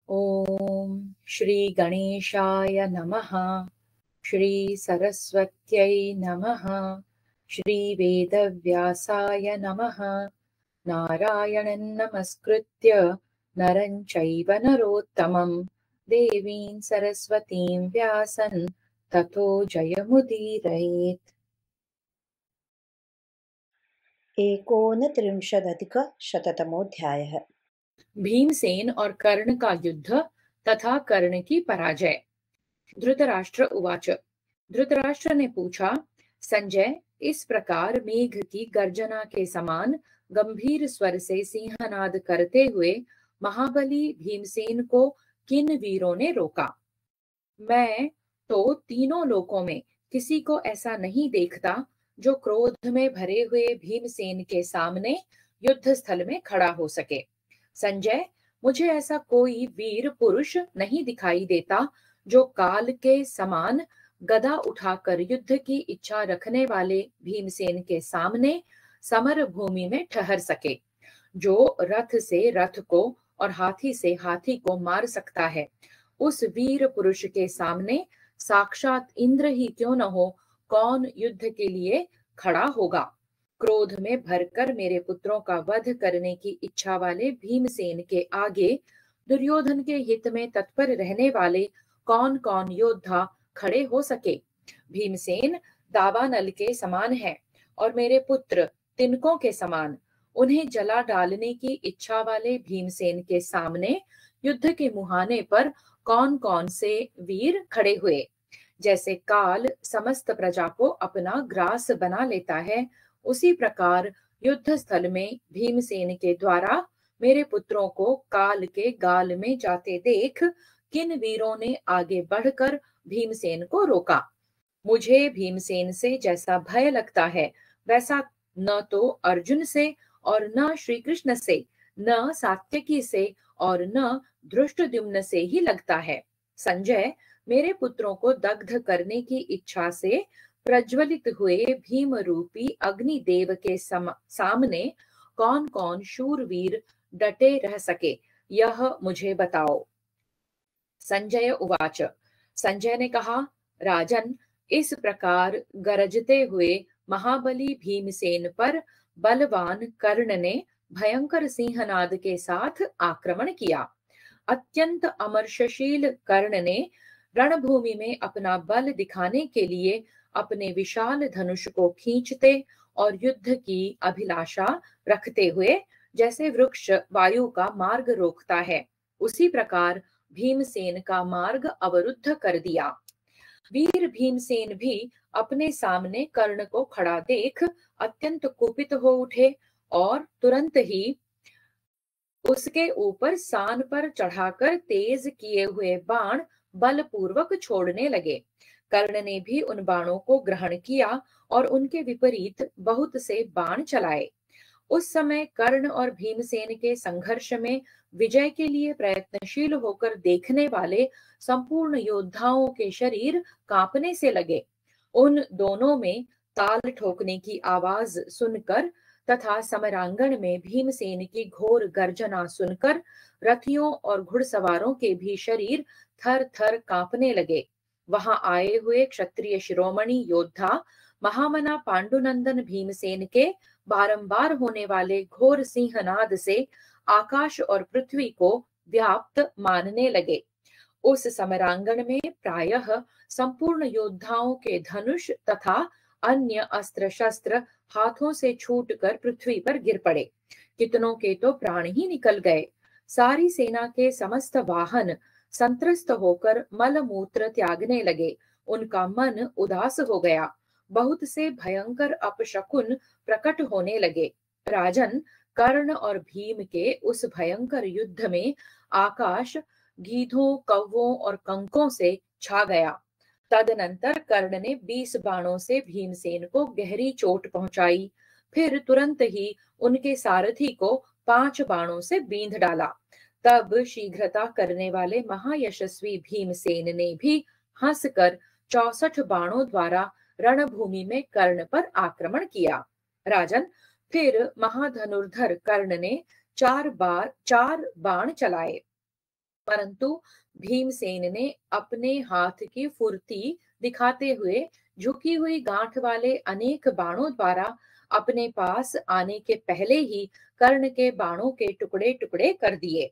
ओम श्री गणेशाय नमः। श्री सरस्वत्यै नमः। श्री वेदव्यासाय नमः। नारायणं नमस्कृत्य नरं चैव नरोत्तमं देवीं सरस्वतीं व्यासं ततो जयमुदीरयेत्। 39:शततमोऽध्यायः। भीमसेन और कर्ण का युद्ध तथा कर्ण की पराजय। धृतराष्ट्र उवाच। धृतराष्ट्र ने पूछा, संजय, इस प्रकार मेघ की गर्जना के समान गंभीर स्वर से सिंहनाद करते हुए महाबली भीमसेन को किन वीरों ने रोका? मैं तो तीनों लोकों में किसी को ऐसा नहीं देखता जो क्रोध में भरे हुए भीमसेन के सामने युद्ध स्थल में खड़ा हो सके। संजय, मुझे ऐसा कोई वीर पुरुष नहीं दिखाई देता जो काल के समान गदा उठाकर युद्ध की इच्छा रखने वाले भीमसेन के सामने समर भूमि में ठहर सके, जो रथ से रथ को और हाथी से हाथी को मार सकता है। उस वीर पुरुष के सामने साक्षात इंद्र ही क्यों न हो, कौन युद्ध के लिए खड़ा होगा? क्रोध में भरकर मेरे पुत्रों का वध करने की इच्छा वाले भीमसेन के आगे दुर्योधन के हित में तत्पर रहने वाले कौन कौन योद्धा खड़े हो सके? भीमसेन दावानल के समान है और मेरे पुत्र तिनकों के समान। उन्हें जला डालने की इच्छा वाले भीमसेन के सामने युद्ध के मुहाने पर कौन कौन से वीर खड़े हुए? जैसे काल समस्त प्रजा को अपना ग्रास बना लेता है, उसी प्रकार युद्ध स्थल में भीमसेन के द्वारा मेरे पुत्रों को काल के गाल में जाते देख किन वीरों ने आगे बढ़कर भीमसेन को रोका? मुझे भीमसेन से जैसा भय लगता है, वैसा न तो अर्जुन से और न श्री कृष्ण से, न सात्यकी से और न धृष्टद्युम्न से ही लगता है। संजय, मेरे पुत्रों को दग्ध करने की इच्छा से प्रज्वलित हुए भीम रूपी अग्निदेव के सामने कौन कौन शूरवीर डटे रह सके, यह मुझे बताओ। संजय उवाच। संजय ने कहा, राजन, इस प्रकार गरजते हुए महाबली भीमसेन पर बलवान कर्ण ने भयंकर सिंहनाद के साथ आक्रमण किया। अत्यंत अमर्षशील कर्ण ने रणभूमि में अपना बल दिखाने के लिए अपने विशाल धनुष को खींचते और युद्ध की अभिलाषा रखते हुए जैसे वृक्ष वायु का मार्ग रोकता है, उसी प्रकार भीमसेन का मार्ग अवरुद्ध कर दिया। वीर भीमसेन भी अपने सामने कर्ण को खड़ा देख अत्यंत कुपित हो उठे और तुरंत ही उसके ऊपर सान पर चढ़ाकर तेज किए हुए बाण बलपूर्वक छोड़ने लगे। कर्ण ने भी उन बाणों को ग्रहण किया और उनके विपरीत बहुत से बाण चलाए। उस समय कर्ण और भीमसेन के संघर्ष में विजय के लिए प्रयत्नशील होकर देखने वाले संपूर्ण योद्धाओं के शरीर कांपने से लगे। उन दोनों में ताल ठोकने की आवाज सुनकर तथा समरांगण में भीमसेन की घोर गर्जना सुनकर रथियों और घुड़सवारों के भी शरीर थर थर कांपने लगे। वहां आए हुए क्षत्रिय शिरोमणि योद्धा महामना पांडुनंदन भीमसेन के बारंबार होने वाले घोर सिंहनाद से आकाश और पृथ्वी को व्याप्त मानने लगे। उस समरांगण में प्रायः संपूर्ण योद्धाओं के धनुष तथा अन्य अस्त्र शस्त्र हाथों से छूटकर पृथ्वी पर गिर पड़े। कितनों के तो प्राण ही निकल गए। सारी सेना के समस्त वाहन संत्रस्त होकर मल मूत्र त्यागने लगे। उनका मन उदास हो गया। बहुत से भयंकर अपशकुन प्रकट होने लगे। राजन, कर्ण और भीम के उस भयंकर युद्ध में आकाश गीधों, कौवों और कंकों से छा गया। तदनंतर कर्ण ने 20 बाणों से भीमसेन को गहरी चोट पहुंचाई। फिर तुरंत ही उनके सारथी को 5 बाणों से बींध डाला। तब शीघ्रता करने वाले महायशस्वी भीमसेन ने भी हंसकर 64 बाणों द्वारा रणभूमि में कर्ण पर आक्रमण किया। राजन, फिर महाधनुर्धर कर्ण ने 4 बाण चलाए, परंतु भीमसेन ने अपने हाथ की फुर्ती दिखाते हुए झुकी हुई गांठ वाले अनेक बाणों द्वारा अपने पास आने के पहले ही कर्ण के बाणों के टुकड़े टुकड़े कर दिए।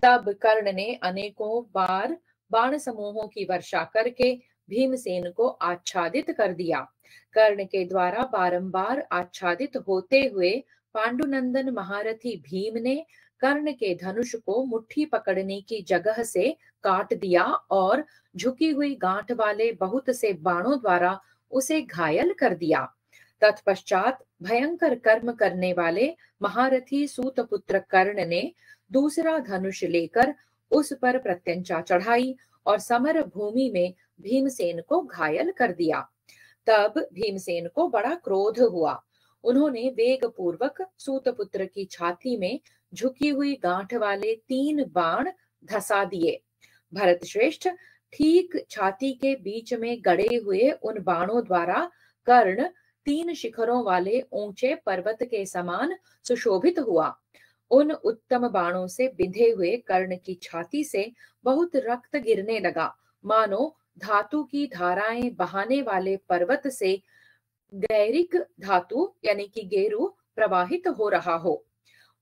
तब कर्ण ने अनेकों बार बाण समूहों की वर्षा करके भीमसेन को आच्छादित कर दिया। कर्ण के द्वारा बारंबार आच्छादित होते हुए पांडुनंदन महारथी भीम ने कर्ण के धनुष को मुट्ठी पकड़ने की जगह से काट दिया और झुकी हुई गांठ वाले बहुत से बाणों द्वारा उसे घायल कर दिया। तत्पश्चात भयंकर कर्म करने वाले महारथी सूतपुत्र कर्ण ने दूसरा धनुष लेकर उस पर प्रत्यंचा चढ़ाई और समर भूमि में भीमसेन को घायल कर दिया। तब भीमसेन को बड़ा क्रोध हुआ। उन्होंने वेग पूर्वक सूतपुत्र की छाती में झुकी हुई गांठ वाले 3 बाण धसा दिए। भरतश्रेष्ठ, ठीक छाती के बीच में गड़े हुए उन बाणों द्वारा कर्ण 3 शिखरों वाले ऊंचे पर्वत के समान सुशोभित हुआ। उन उत्तम बाणों से बिंधे हुए कर्ण की छाती से बहुत रक्त गिरने लगा, मानो धातु की धाराएं बहाने वाले पर्वत से गैरिक धातु यानी कि गेरू प्रवाहित हो रहा हो।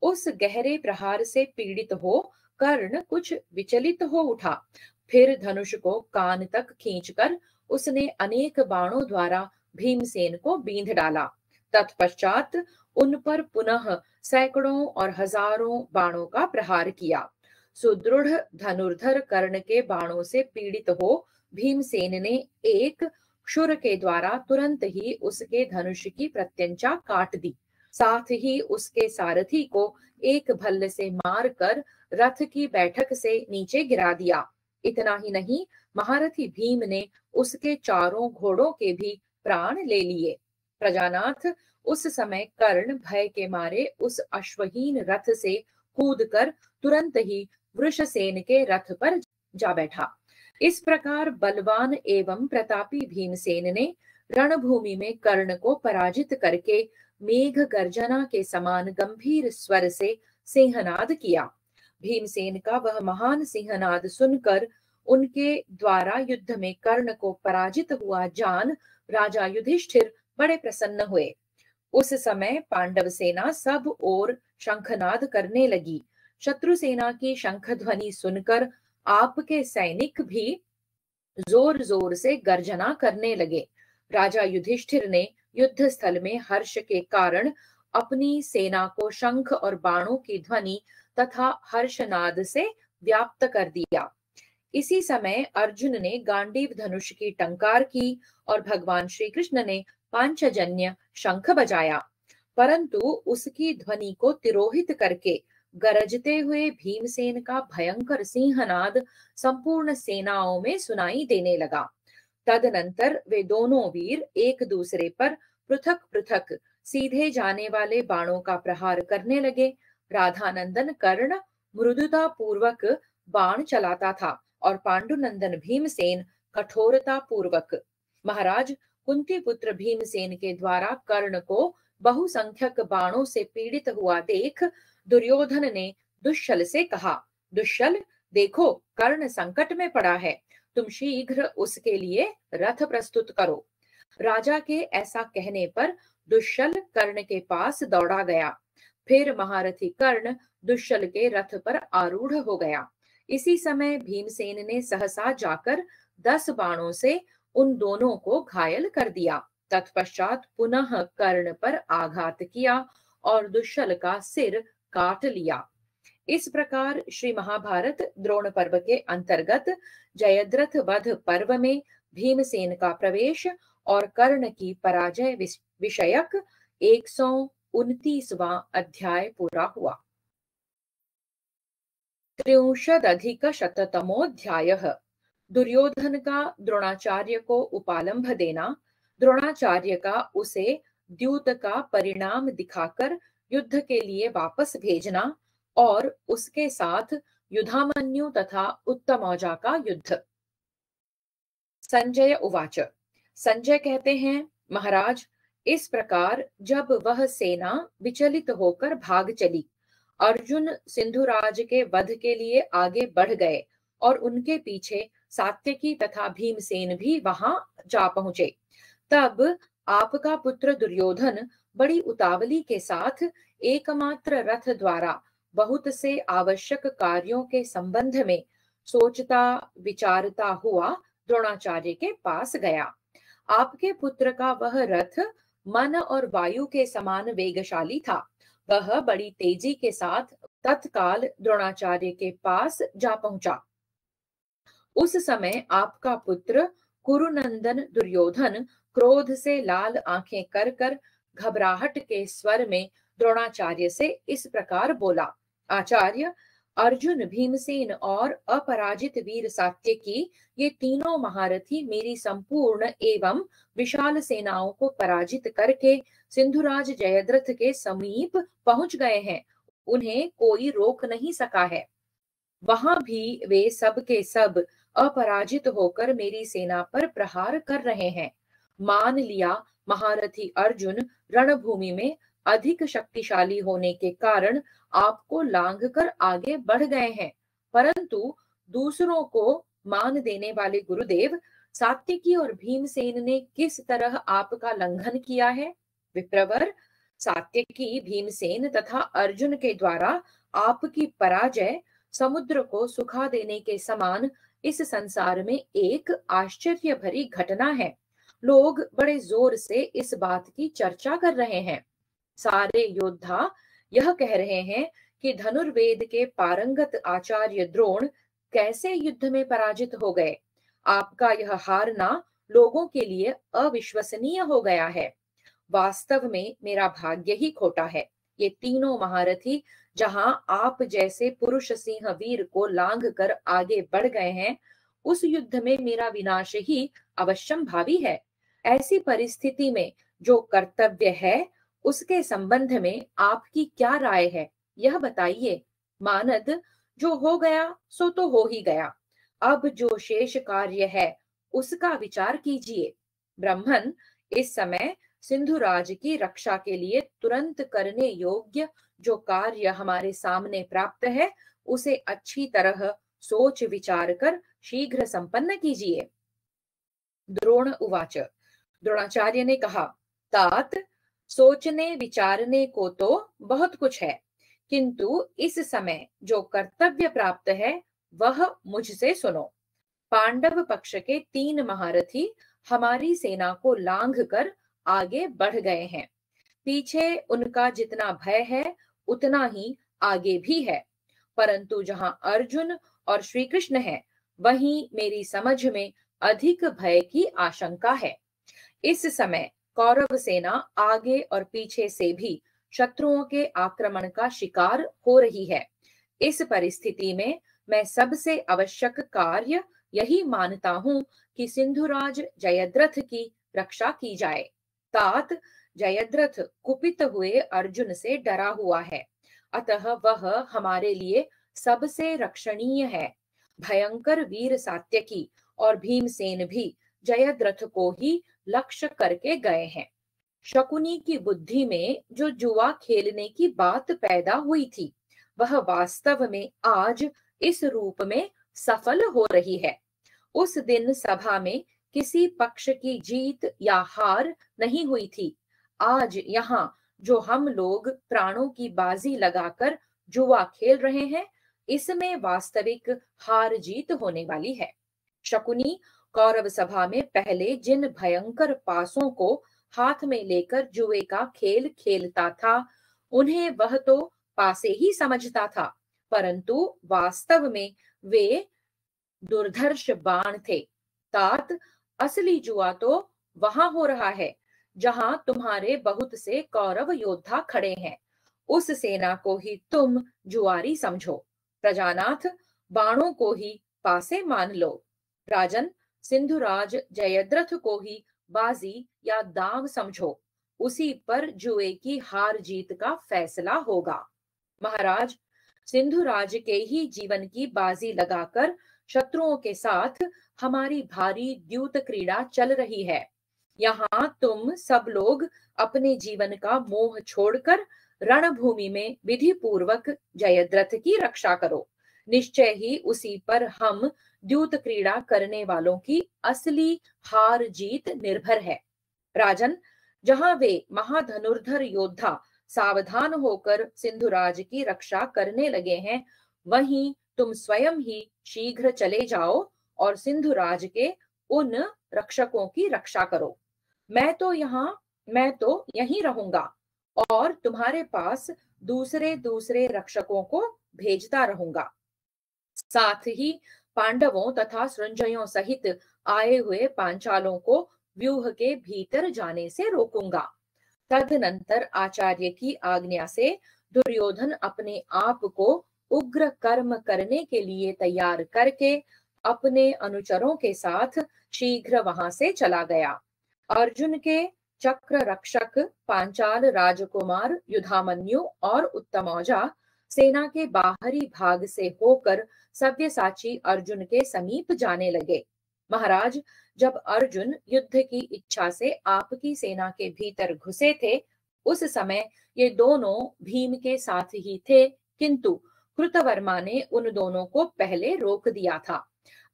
उस गहरे प्रहार से पीड़ित हो कर्ण कुछ विचलित हो उठा। फिर धनुष को कान तक खींचकर उसने अनेक बाणों द्वारा भीमसेन को बींध डाला। तत्पश्चात उन पर पुनः सैकड़ों और हजारों बाणों का प्रहार किया। सुदृढ़ धनुर्धर कर्ण के बाणों से पीड़ित हो भीमसेन ने एक क्षुर के द्वारा तुरंत ही उसके धनुष की प्रत्यंचा काट दी। साथ ही उसके सारथी को एक भल्ल से मारकर रथ की बैठक से नीचे गिरा दिया। इतना ही नहीं, महारथी भीम ने उसके चारों घोड़ों के भी प्राण ले लिए। प्रजानाथ, उस समय कर्ण भय के मारे उस अश्वहीन रथ से कूदकर तुरंत ही वृषसेन के रथ पर जा बैठा। इस प्रकार बलवान एवं प्रतापी भीमसेन ने रणभूमि में कर्ण को पराजित करके मेघ गर्जना के समान गंभीर स्वर से सिंहनाद किया। भीमसेन का वह महान सिंहनाद सुनकर उनके द्वारा युद्ध में कर्ण को पराजित हुआ जान राजा युधिष्ठिर बड़े प्रसन्न हुए। उस समय पांडव सेना सब ओर शंखनाद करने लगी। शत्रु सेना की शंख ध्वनि सुनकर आपके सैनिक भी जोर जोर से गर्जना करने लगे। राजा युधिष्ठिर ने युद्ध स्थल में हर्ष के कारण अपनी सेना को शंख और बाणों की ध्वनि तथा हर्षनाद से व्याप्त कर दिया। इसी समय अर्जुन ने गांडीव धनुष की टंकार की और भगवान श्री कृष्ण ने पांचजन्य शंख बजाया, परंतु उसकी ध्वनि को तिरोहित करके गरजते हुए भीमसेन का भयंकर सिंहनाद संपूर्ण सेनाओं में सुनाई देने लगा। तदनंतर वे दोनों वीर एक दूसरे पर पृथक पृथक सीधे जाने वाले बाणों का प्रहार करने लगे। राधानंदन कर्ण मृदुता पूर्वक बाण चलाता था और पांडुनंदन भीमसेन कठोरता पूर्वक। महाराज, कुंती पुत्र भीमसेन के द्वारा कर्ण को बहुसंख्यक बाणों से पीड़ित हुआ देख दुर्योधन ने दुष्यल से कहा, दुष्यल, देखो कर्ण संकट में पड़ा है, तुम शीघ्र उसके लिए रथ प्रस्तुत करो। राजा के ऐसा कहने पर दुष्यल कर्ण के पास दौड़ा गया। फिर महारथी कर्ण दुष्यल के रथ पर आरूढ़ हो गया। इसी समय भीमसेन ने सहसा जाकर 10 बाणों से उन दोनों को घायल कर दिया। तत्पश्चात पुनः कर्ण पर आघात किया और दुष्यल का सिर काट लिया। इस प्रकार श्री महाभारत द्रोण पर्व के अंतर्गत जयद्रथ वध पर्व में भीमसेन का प्रवेश और कर्ण की पराजय विषयक 129वां अध्याय पूरा हुआ। 63अधिक-शततमोऽध्यायः। दुर्योधन का द्रोणाचार्य को उपालंभ देना, द्रोणाचार्य का उसे द्यूत का परिणाम दिखाकर युद्ध के लिए वापस भेजना और उसके साथ युधामन्यु तथा उत्तमौजा का युद्ध। संजय उवाच। संजय कहते हैं, महाराज, इस प्रकार जब वह सेना विचलित होकर भाग चली, अर्जुन सिंधुराज के वध के लिए आगे बढ़ गए और उनके पीछे सात्यकी तथा भीमसेन भी वहां जा पहुंचे। तब आपका पुत्र दुर्योधन बड़ी उतावली के साथ एकमात्र रथ द्वारा बहुत से आवश्यक कार्यों के संबंध में सोचता विचारता हुआ द्रोणाचार्य के पास गया। आपके पुत्र का वह रथ मन और वायु के समान वेगशाली था। वह बड़ी तेजी के साथ तत्काल द्रोणाचार्य के पास जा पहुंचा। उस समय आपका पुत्र कुरुनंदन दुर्योधन क्रोध से लाल आंखें कर कर घबराहट के स्वर में द्रोणाचार्य से इस प्रकार बोला, आचार्य, अर्जुन, भीमसेन और अपराजित वीर सात्यकी, ये तीनों महारथी मेरी संपूर्ण एवं विशाल सेनाओं को पराजित करके सिंधुराज जयद्रथ के समीप पहुंच गए हैं। उन्हें कोई रोक नहीं सका है। वहां भी वे सब के सब अपराजित होकर मेरी सेना पर प्रहार कर रहे हैं। मान लिया महारथी अर्जुन रणभूमि में अधिक शक्तिशाली होने के कारण आपको लांघकर आगे बढ़ गए हैं, परंतु दूसरों को मान देने वाले गुरुदेव सात्यकी और भीमसेन ने किस तरह आपका लंघन किया है? विप्रवर, सात्यकी, भीमसेन तथा अर्जुन के द्वारा आपकी पराजय समुद्र को सुखा देने के समान इस संसार में एक आश्चर्य भरी घटना है। लोग बड़े जोर से इस बात की चर्चा कर रहे हैं। सारे योद्धा यह कह रहे हैं कि धनुर्वेद के पारंगत आचार्य द्रोण कैसे युद्ध में पराजित हो गए। आपका यह हारना लोगों के लिए अविश्वसनीय हो गया है। वास्तव में मेरा भाग्य ही खोटा है। ये तीनों महारथी जहां आप जैसे पुरुष सिंह वीर को लांघ कर आगे बढ़ गए हैं, उस युद्ध में मेरा विनाश ही अवश्यम भावी है। ऐसी परिस्थिति में जो कर्तव्य है उसके संबंध में आपकी क्या राय है, यह बताइए। मानद, जो हो गया सो तो हो ही गया। अब जो शेष कार्य है उसका विचार कीजिए। ब्राह्मण, इस समय सिंधुराज की रक्षा के लिए तुरंत करने योग्य जो कार्य हमारे सामने प्राप्त है उसे अच्छी तरह सोच विचार कर शीघ्र संपन्न कीजिए। द्रोण उवाच। द्रोणाचार्य ने कहा, तात, सोचने विचारने को तो बहुत कुछ है, किंतु इस समय जो कर्तव्य प्राप्त है वह मुझसे सुनो। पांडव पक्ष के 3 महारथी हमारी सेना को लांघ कर आगे बढ़ गए हैं। पीछे उनका जितना भय है उतना ही आगे भी है, परंतु जहां अर्जुन और श्री कृष्ण है वहीं मेरी समझ में अधिक भय की आशंका है। इस समय कौरव सेना आगे और पीछे से भी शत्रुओं के आक्रमण का शिकार हो रही है। इस परिस्थिति में मैं सबसे आवश्यक कार्य यही मानता हूं कि सिंधुराज जयद्रथ की रक्षा की जाए। तात, जयद्रथ कुपित हुए अर्जुन से डरा हुआ है, अतः वह हमारे लिए सबसे रक्षणीय है। भयंकर वीर सात्यकी और भीमसेन भी जयद्रथ को ही लक्ष्य करके गए हैं। शकुनी की बुद्धि में जो जुआ खेलने की बात पैदा हुई थी वह वास्तव में आज इस रूप में सफल हो रही है। उस दिन सभा में किसी पक्ष की जीत या हार नहीं हुई थी। आज यहाँ जो हम लोग प्राणों की बाजी लगाकर जुआ खेल रहे हैं, इसमें वास्तविक हार जीत होने वाली है। शकुनी कौरव सभा में पहले जिन भयंकर पासों को हाथ में लेकर जुए का खेल खेलता था, उन्हें वह तो पासे ही समझता था, परंतु वास्तव में वे दुर्धर्ष बाण थे। तात, असली जुआ तो वहां हो रहा है जहां तुम्हारे बहुत से कौरव योद्धा खड़े हैं। उस सेना को ही तुम जुआरी समझो। प्रजानाथ, बाणों को ही पासे मान लो। राजन, सिंधुराज जयद्रथ को ही बाजी या दांव समझो। उसी पर जुए की हार जीत का फैसला होगा। महाराज, सिंधुराज के ही जीवन की बाजी लगाकर शत्रुओं के साथ हमारी भारी द्यूत क्रीड़ा चल रही है। यहाँ तुम सब लोग अपने जीवन का मोह छोड़कर रणभूमि में विधि पूर्वक जयद्रथ की रक्षा करो। निश्चय ही उसी पर हम द्यूत क्रीड़ा करने वालों की असली हार जीत निर्भर है। राजन, जहां वे महाधनुर्धर योद्धा सावधान होकर सिंधुराज की रक्षा करने लगे हैं, वहीं तुम स्वयं ही शीघ्र चले जाओ और सिंधुराज के उन रक्षकों की रक्षा करो। मैं तो यहीं रहूंगा और तुम्हारे पास दूसरे दूसरे रक्षकों को भेजता रहूंगा। साथ ही पांडवों तथा सृंजयों सहित आए हुए पांचालों को व्यूह के भीतर जाने से रोकूंगा। तदनंतर आचार्य की आज्ञा से दुर्योधन अपने आप को उग्र कर्म करने के लिए तैयार करके अपने अनुचरों के साथ शीघ्र वहां से चला गया। अर्जुन के चक्र रक्षक पांचाल राजकुमार युधामन्यु और उत्तमौजा सेना के बाहरी भाग से होकर सव्यसाची अर्जुन के समीप जाने लगे। महाराज, जब अर्जुन युद्ध की इच्छा से आपकी सेना के भीतर घुसे थे, उस समय ये दोनों भीम के साथ ही थे, किंतु कृतवर्मा ने उन दोनों को पहले रोक दिया था।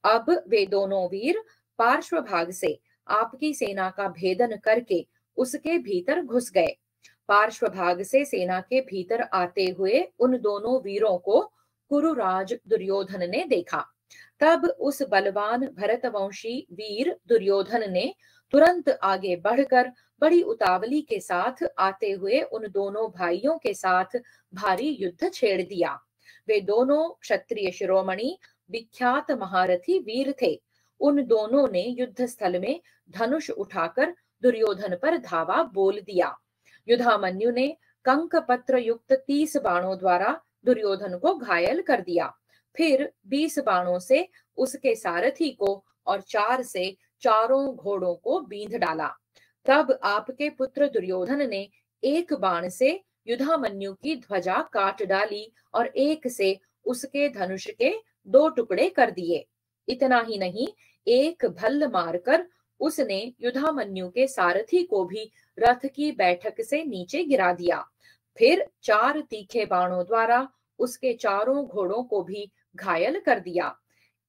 अब वे दोनों वीर पार्श्व भाग से आपकी सेना का भेदन करके उसके भीतर घुस गए। पार्श्व भाग से सेना के भीतर आते हुए उन दोनों वीरों को कुरुराज दुर्योधन ने देखा। तब उस बलवान भरतवंशी वीर दुर्योधन ने तुरंत आगे बढ़कर बड़ी उतावली के साथ आते हुए उन दोनों भाइयों के साथ भारी युद्ध छेड़ दिया। वे दोनों क्षत्रिय शिरोमणि विख्यात महारथी वीर थे। उन दोनों ने युद्ध स्थल में धनुष उठाकर दुर्योधन पर धावा बोल दिया। युधामन्यु ने कंक पत्र युक्त 30 बाणों द्वारा दुर्योधन को घायल कर दिया। फिर 20 बाणों से उसके सारथी को और 4 से चारों घोड़ों को बींध डाला। तब आपके पुत्र दुर्योधन ने एक बाण से युधामन्यु की ध्वजा काट डाली और एक से उसके धनुष के 2 टुकड़े कर दिए। इतना ही नहीं, एक भल्ल मारकर उसने युधामन्यु के सारथी को भी रथ की बैठक से नीचे गिरा दिया। फिर 4 तीखे बाणों द्वारा उसके चारों घोड़ों को भी घायल कर दिया।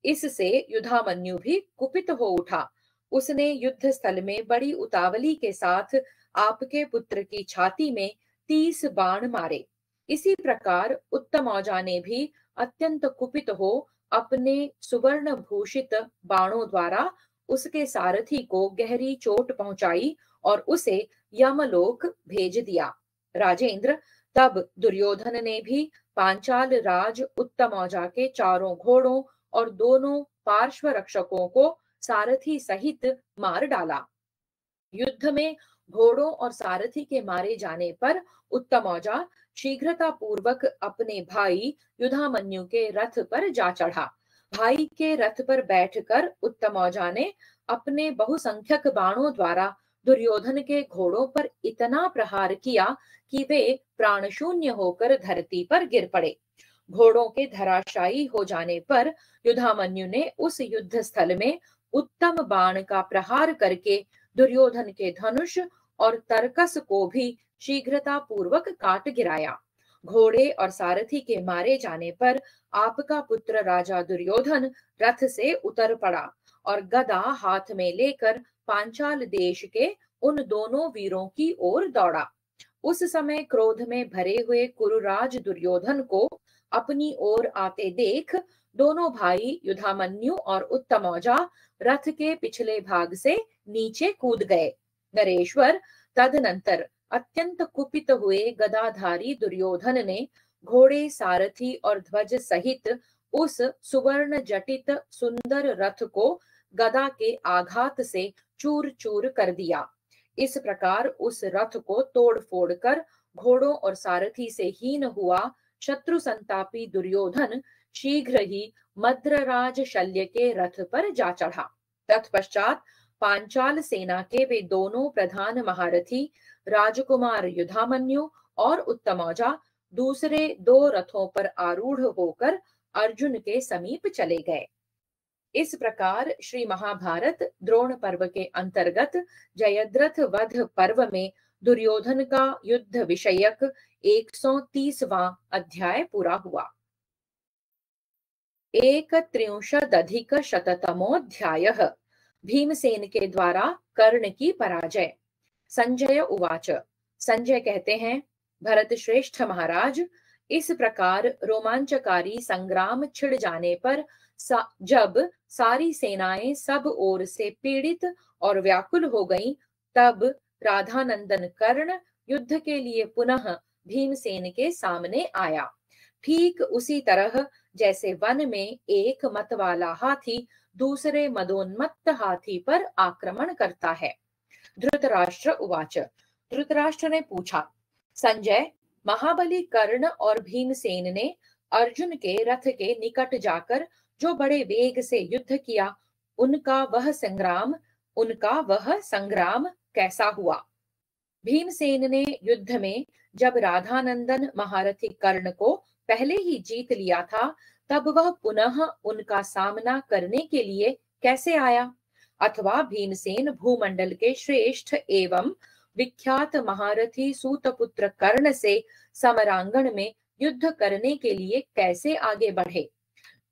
इससे युधामन्यु भी कुपित हो उठा। उसने युद्ध स्थल में बड़ी उतावली के साथ आपके पुत्र की छाती में 30 बाण मारे। इसी प्रकार उत्तमौजा ने भी अत्यंत कुपित हो अपने सुवर्ण भूषित बाणों द्वारा उसके सारथी को गहरी चोट पहुंचाई और उसे यमलोक भेज दिया। राजेंद्र, तब दुर्योधन ने भी पांचाल राज उत्तमौजा के चारों घोड़ों और दोनों पार्श्व रक्षकों को सारथी सहित मार डाला। युद्ध में घोड़ों और सारथी के मारे जाने पर उत्तमौजा शीघ्रता पूर्वक अपने भाई युधामन्यु के रथ पर जा चढ़ा। भाई के रथ पर बैठकर उत्तमौजा ने अपने बहुसंख्यक बाणों द्वारा दुर्योधन के घोड़ों पर इतना प्रहार किया कि वे प्राण शून्य होकर धरती पर गिर पड़े। घोड़ों के धराशायी हो जाने पर युधामन्यु ने उस युद्ध स्थल में उत्तम बाण का प्रहार करके दुर्योधन के धनुष और तरकस को भी शीघ्रता पूर्वक काट गिराया। घोड़े और सारथी के मारे जाने पर आपका पुत्र राजा दुर्योधन रथ से उतर पड़ा और गदा हाथ में लेकर पांचाल देश के उन दोनों वीरों की ओर दौड़ा। उस समय क्रोध में भरे हुए कुरुराज दुर्योधन को अपनी ओर आते देख दोनों भाई युधामन्यु और उत्तमौजा रथ के पिछले भाग से नीचे कूद गए। नरेश्वर, तदनंतर अत्यंत कुपित हुए गदाधारी दुर्योधन ने घोड़े, सारथी और ध्वज सहित उस सुवर्ण जटित सुंदर रथ को गदा के आघात से चूर चूर कर दिया। इस प्रकार उस रथ को तोड़ फोड़ कर घोड़ों और सारथी से हीन हुआ शत्रु संतापी दुर्योधन शीघ्र ही मद्रराज शल्य के रथ पर जा चढ़ा। तत्पश्चात पांचाल सेना के वे दोनों प्रधान महारथी राजकुमार युधामन्यु और उत्तमौजा दूसरे 2 रथों पर आरूढ़ होकर अर्जुन के समीप चले गए। इस प्रकार श्री महाभारत द्रोण पर्व के अंतर्गत जयद्रथ वध पर्व में दुर्योधन का युद्ध विषयक 130वां अध्याय पूरा हुआ। 1त्रिंशदधिकशततमोऽध्यायः। भीमसेन के द्वारा कर्ण की पराजय। संजय उवाच। संजय कहते हैं, भरत श्रेष्ठ महाराज, इस प्रकार रोमांचकारी संग्राम छिड़ जाने पर जब सारी सेनाएं सब ओर से पीड़ित और व्याकुल हो गईं, तब राधानंदन कर्ण युद्ध के लिए पुनः भीमसेन के सामने आया। ठीक उसी तरह जैसे वन में एक मत वाला हाथी दूसरे मदोन्मत्त हाथी पर आक्रमण करता है। धृतराष्ट्र उवाच। धृतराष्ट्र ने पूछा, संजय, महाबली कर्ण और भीमसेन ने अर्जुन के रथ के निकट जाकर जो बड़े वेग से युद्ध किया, उनका वह संग्राम कैसा हुआ? भीमसेन ने युद्ध में जब राधानंदन महारथी कर्ण को पहले ही जीत लिया था, तब वह पुनः उनका सामना करने के लिए कैसे आया? अथवा भीमसेन भूमंडल के श्रेष्ठ एवं विख्यात महारथी सूतपुत्र कर्ण से समरांगण में युद्ध करने के लिए कैसे आगे बढ़े?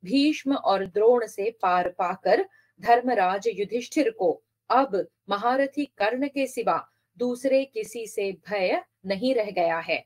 भीष्म और द्रोण से पार पाकर धर्मराज युधिष्ठिर को अब महारथी कर्ण के सिवा दूसरे किसी से भय नहीं रह गया है।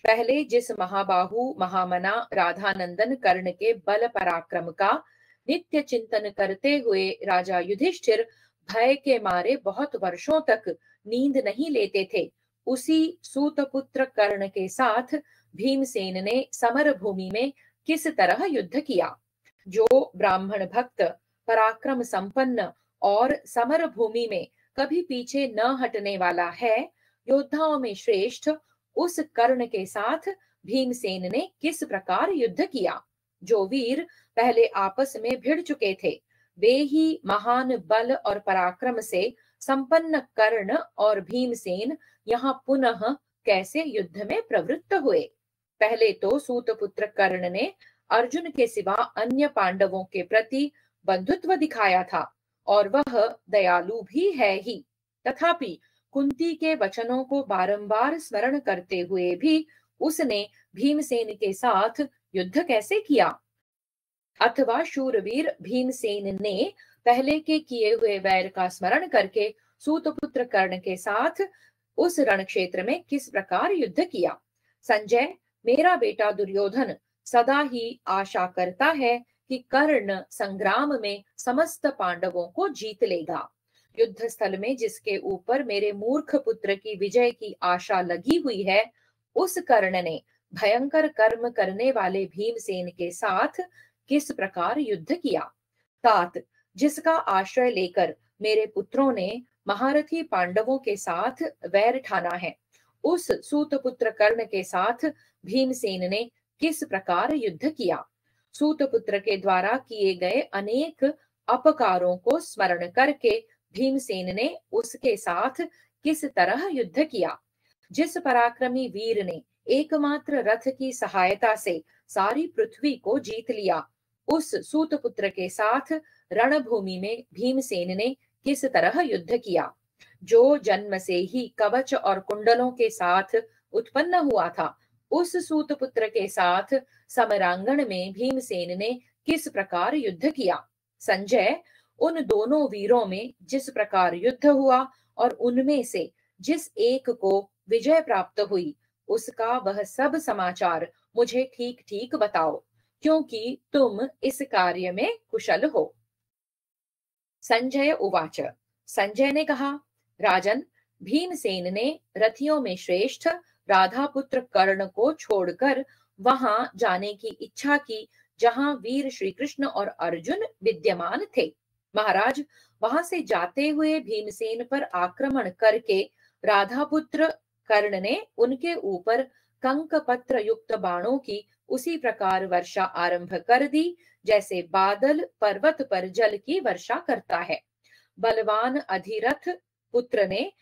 पहले जिस महाबाहु महामना राधानंदन कर्ण के बल पराक्रम का नित्य चिंतन करते हुए राजा युधिष्ठिर भय के मारे बहुत वर्षों तक नींद नहीं लेते थे, उसी सूतपुत्र कर्ण के साथ भीमसेन ने समर भूमि में किस तरह युद्ध किया? जो ब्राह्मण भक्त, पराक्रम संपन्न और समर भूमि में कभी पीछे न हटने वाला है, योद्धाओं में श्रेष्ठ, उस कर्ण के साथ भीमसेन ने किस प्रकार युद्ध किया? जो वीर पहले आपस में भिड़ चुके थे, वे ही महान बल और पराक्रम से संपन्न कर्ण और भीमसेन यहाँ पुनः कैसे युद्ध में प्रवृत्त हुए? पहले तो सूतपुत्र कर्ण ने अर्जुन के सिवा अन्य पांडवों के प्रति बंधुत्व दिखाया था, और वह दयालु भी है ही। तथापि कुंती के वचनों को बारंबार स्मरण करते हुए भी उसने भीमसेन के साथ युद्ध कैसे किया? अथवा शूरवीर भीमसेन ने पहले के किए हुए वैर का स्मरण करके सूतपुत्र कर्ण के साथ उस रण क्षेत्र में किस प्रकार युद्ध किया? संजय, मेरा बेटा दुर्योधन सदा ही आशा करता है कि कर्ण संग्राम में समस्त पांडवों को जीत लेगा। युद्ध स्थल में जिसके ऊपर मेरे मूर्ख पुत्र की विजय की आशा लगी हुई है, उस कर्ण ने भयंकर कर्म करने वाले भीमसेन के साथ किस प्रकार युद्ध किया? तात, जिसका आश्रय लेकर मेरे पुत्रों ने महारथी पांडवों के साथ वैर ठाना है, उस सूतपुत्र कर्ण के साथ भीमसेन ने किस प्रकार युद्ध किया? सूतपुत्र के द्वारा किए गए अनेक अपकारों को स्मरण करके भीमसेन ने उसके साथ किस तरह युद्ध किया? जिस पराक्रमी वीर ने एकमात्र रथ की सहायता से सारी पृथ्वी को जीत लिया, उस सूतपुत्र के साथ रणभूमि में भीमसेन ने किस तरह युद्ध किया? जो जन्म से ही कवच और कुंडलों के साथ उत्पन्न हुआ था, उस सूतपुत्र के साथ समरांगण में भीमसेन ने किस प्रकार युद्ध किया? संजय, उन दोनों वीरों में जिस प्रकार युद्ध हुआ और उनमें से जिस एक को विजय प्राप्त हुई, उसका वह सब समाचार मुझे ठीक ठीक बताओ, क्योंकि तुम इस कार्य में कुशल हो। संजय उवाच। संजय ने कहा, राजन, भीमसेन ने रथियों में श्रेष्ठ राधापुत्र कर्ण को छोड़कर वहां जाने की इच्छा की जहां वीर श्री कृष्ण और अर्जुन विद्यमान थे। महाराज, वहां से जाते हुए भीमसेन पर आक्रमण करके राधापुत्र कर्ण ने उनके ऊपर कंक पत्र युक्त बाणों की उसी प्रकार वर्षा आरंभ कर दी जैसे बादल पर्वत पर जल की वर्षा करता है। बलवान अधिरथ पुत्र ने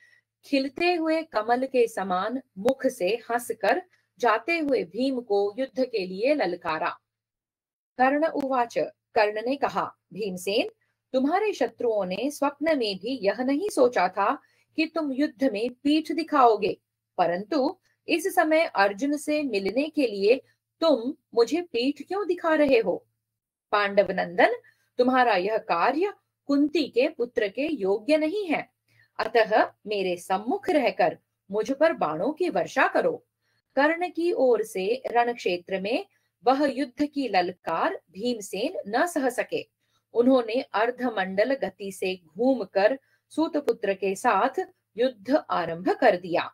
खिलते हुए कमल के समान मुख से हंसकर जाते हुए भीम को युद्ध के लिए ललकारा। कर्ण उवाच। कर्ण ने कहा, भीमसेन, तुम्हारे शत्रुओं ने स्वप्न में भी यह नहीं सोचा था कि तुम युद्ध में पीठ दिखाओगे परंतु इस समय अर्जुन से मिलने के लिए तुम मुझे पीठ क्यों दिखा रहे हो? पांडव नंदन, तुम्हारा यह कार्य कुंती के पुत्र के योग्य नहीं है, अतः मेरे सम्मुख रहकर मुझ पर बाणों की वर्षा करो। कर्ण की ओर से रण क्षेत्र में वह युद्ध की ललकार भीमसेन न सह सके। उन्होंने अर्धमंडल गति से घूमकर सूतपुत्र के साथ युद्ध आरंभ कर दिया।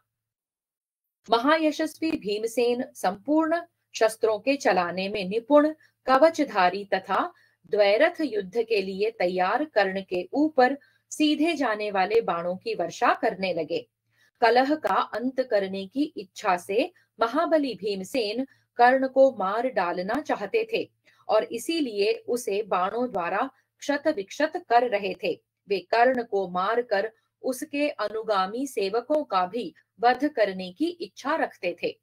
महायशस्वी भीमसेन संपूर्ण शस्त्रों के चलाने में निपुण, कवचधारी तथा द्वैरथ युद्ध के लिए तैयार कर्ण के ऊपर सीधे जाने वाले बाणों की वर्षा करने लगे। कलह का अंत करने की इच्छा से महाबली भीमसेन कर्ण को मार डालना चाहते थे और इसीलिए उसे बाणों द्वारा क्षत विक्षत कर रहे थे। वे कर्ण को मारकर उसके अनुगामी सेवकों का भी वध करने की इच्छा रखते थे।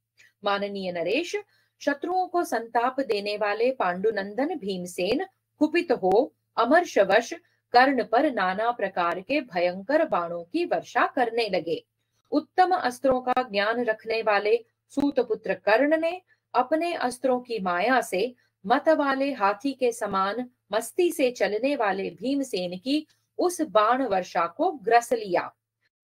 माननीय नरेश, शत्रुओं को संताप देने वाले पांडुनंदन भीमसेन कुपित हो अमरशवश कर्ण पर नाना प्रकार के भयंकर बाणों की वर्षा करने लगे। उत्तम अस्त्रों का ज्ञान रखने वाले सूतपुत्र कर्ण ने अपने अस्त्रों की माया से मत वाले हाथी के समान मस्ती से चलने वाले भीमसेन की उस बाण वर्षा को ग्रस लिया।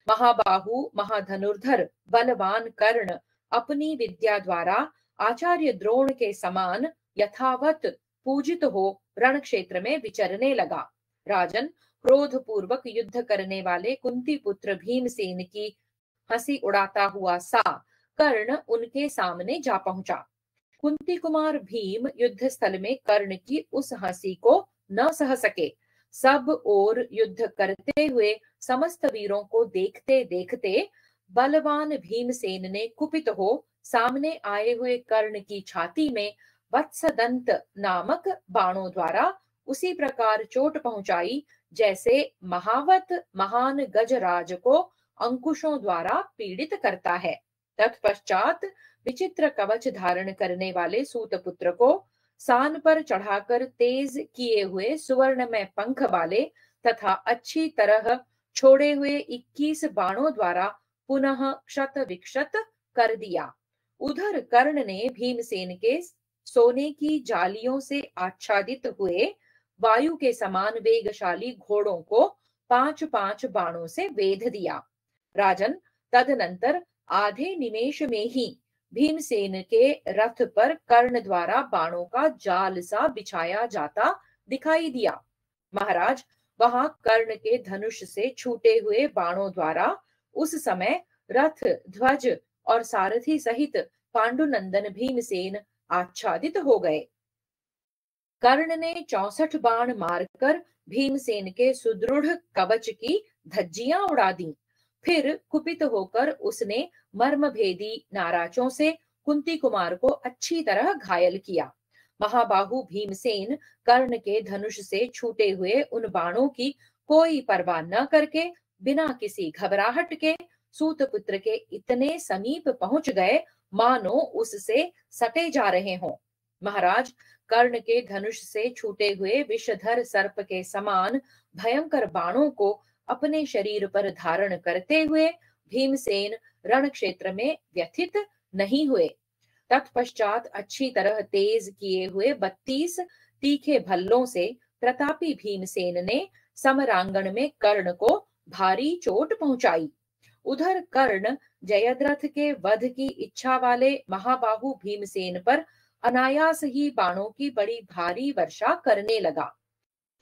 महाबाहु महाधनुर्धर बलवान कर्ण अपनी विद्या द्वारा आचार्य द्रोण के समान यथावत पूजित हो रण क्षेत्र में विचरने लगा। राजन, क्रोध पूर्वक युद्ध करने वाले कुंती पुत्र भीमसेन की हंसी उड़ाता हुआ सा कर्ण उनके सामने जा पहुंचा। कुंती कुमार भीम युद्ध स्थल में कर्ण की उस हंसी को न सह सके। सब ओर युद्ध करते हुए समस्त वीरों को देखते देखते बलवान भीमसेन ने कुपित हो सामने आए हुए कर्ण की छाती में वत्सदंत नामक बाणों द्वारा उसी प्रकार चोट पहुंचाई जैसे महावत महान गजराज को अंकुशों द्वारा पीड़ित करता है। तत्पश्चात विचित्र कवच धारण करने वाले सूतपुत्र को सान पर चढ़ाकर तेज किए हुए सुवर्णमय पंख वाले तथा अच्छी तरह छोड़े हुए 21 बाणों द्वारा पुनः क्षत विक्षत कर दिया। उधर कर्ण ने भीमसेन के सोने की जालियों से आच्छादित हुए वायु के समान वेगशाली घोड़ों को 5-5 बाणों से वेध दिया। राजन, तदनंतर आधे निमेष में ही भीमसेन के रथ पर कर्ण द्वारा बाणों का जाल सा बिछाया जाता दिखाई दिया। महाराज, वहां कर्ण के धनुष से छूटे हुए बाणों द्वारा उस समय रथ, ध्वज और सारथी सहित पांडुनंदन भीमसेन आच्छादित हो गए। कर्ण ने 64 बाण मारकर भीमसेन के सुदृढ़ कवच की धज्जियां उड़ा दी। फिर कुपित होकर उसने मर्मभेदी नाराजों से कुंती कुमार को अच्छी तरह घायल किया। महाबाहु भीमसेन कर्ण के धनुष से छूटे हुए उन बाणों की कोई परवाह न करके बिना किसी घबराहट के सूतपुत्र के इतने समीप पहुंच गए मानो उससे सटे जा रहे हों। महाराज, कर्ण के धनुष से छूटे हुए विषधर सर्प के समान भयंकर बाणों को अपने शरीर पर धारण करते हुए भीमसेन रण क्षेत्र में व्यथित नहीं हुए। तत्पश्चात अच्छी तरह तेज किए हुए 32 तीखे भल्लों से प्रतापी भीमसेन ने समरांगण में कर्ण को भारी चोट पहुंचाई। उधर कर्ण जयद्रथ के वध की इच्छा वाले महाबाहु भीमसेन पर अनायास ही बाणों की बड़ी भारी वर्षा करने लगा।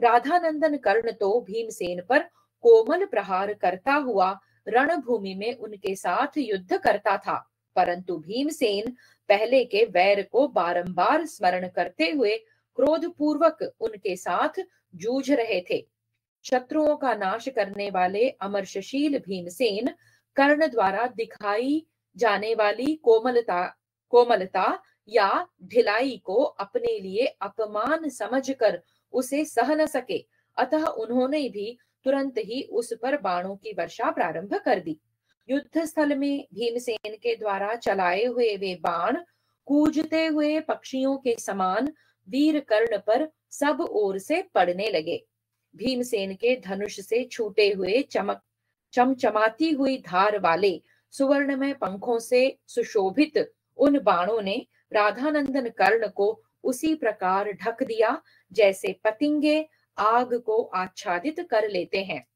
राधानंदन कर्ण तो भीमसेन पर कोमल प्रहार करता हुआ रणभूमि में उनके साथ युद्ध करता था, परंतु भीमसेन पहले के वैर को बारंबार स्मरण करते हुए क्रोधपूर्वक उनके साथ जूझ रहे थे। शत्रुओं का नाश करने वाले अमर्षशील भीमसेन कर्ण द्वारा दिखाई जाने वाली कोमलता या ढिलाई को अपने लिए अपमान समझकर उसे सह न सके, अतः उन्होंने भी तुरंत ही उस पर बाणों की वर्षा प्रारंभ कर दी। युद्ध स्थल में भीमसेन के द्वारा चलाए हुए वे बाण कूजते हुए पक्षियों के समान वीर कर्ण पर सब ओर से पड़ने लगे। भीमसेन के धनुष से छूटे हुए चमचमाती हुई धार वाले सुवर्णमय पंखों से सुशोभित उन बाणों ने राधानंदन कर्ण को उसी प्रकार ढक दिया जैसे पतिंगे आग को आच्छादित कर लेते हैं।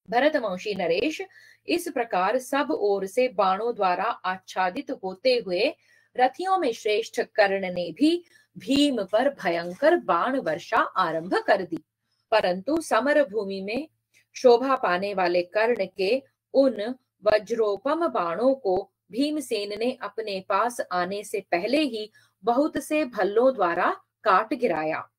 भरतवंशी नरेश इस प्रकार सब ओर से बाणों द्वारा आच्छादित होते हुए रथियों में श्रेष्ठ कर्ण ने भी भीम पर भयंकर बाण वर्षा आरंभ कर दी, परंतु समर भूमि में शोभा पाने वाले कर्ण के उन वज्रोपम बाणों को भीमसेन ने अपने पास आने से पहले ही बहुत से भल्लों द्वारा काट गिराया।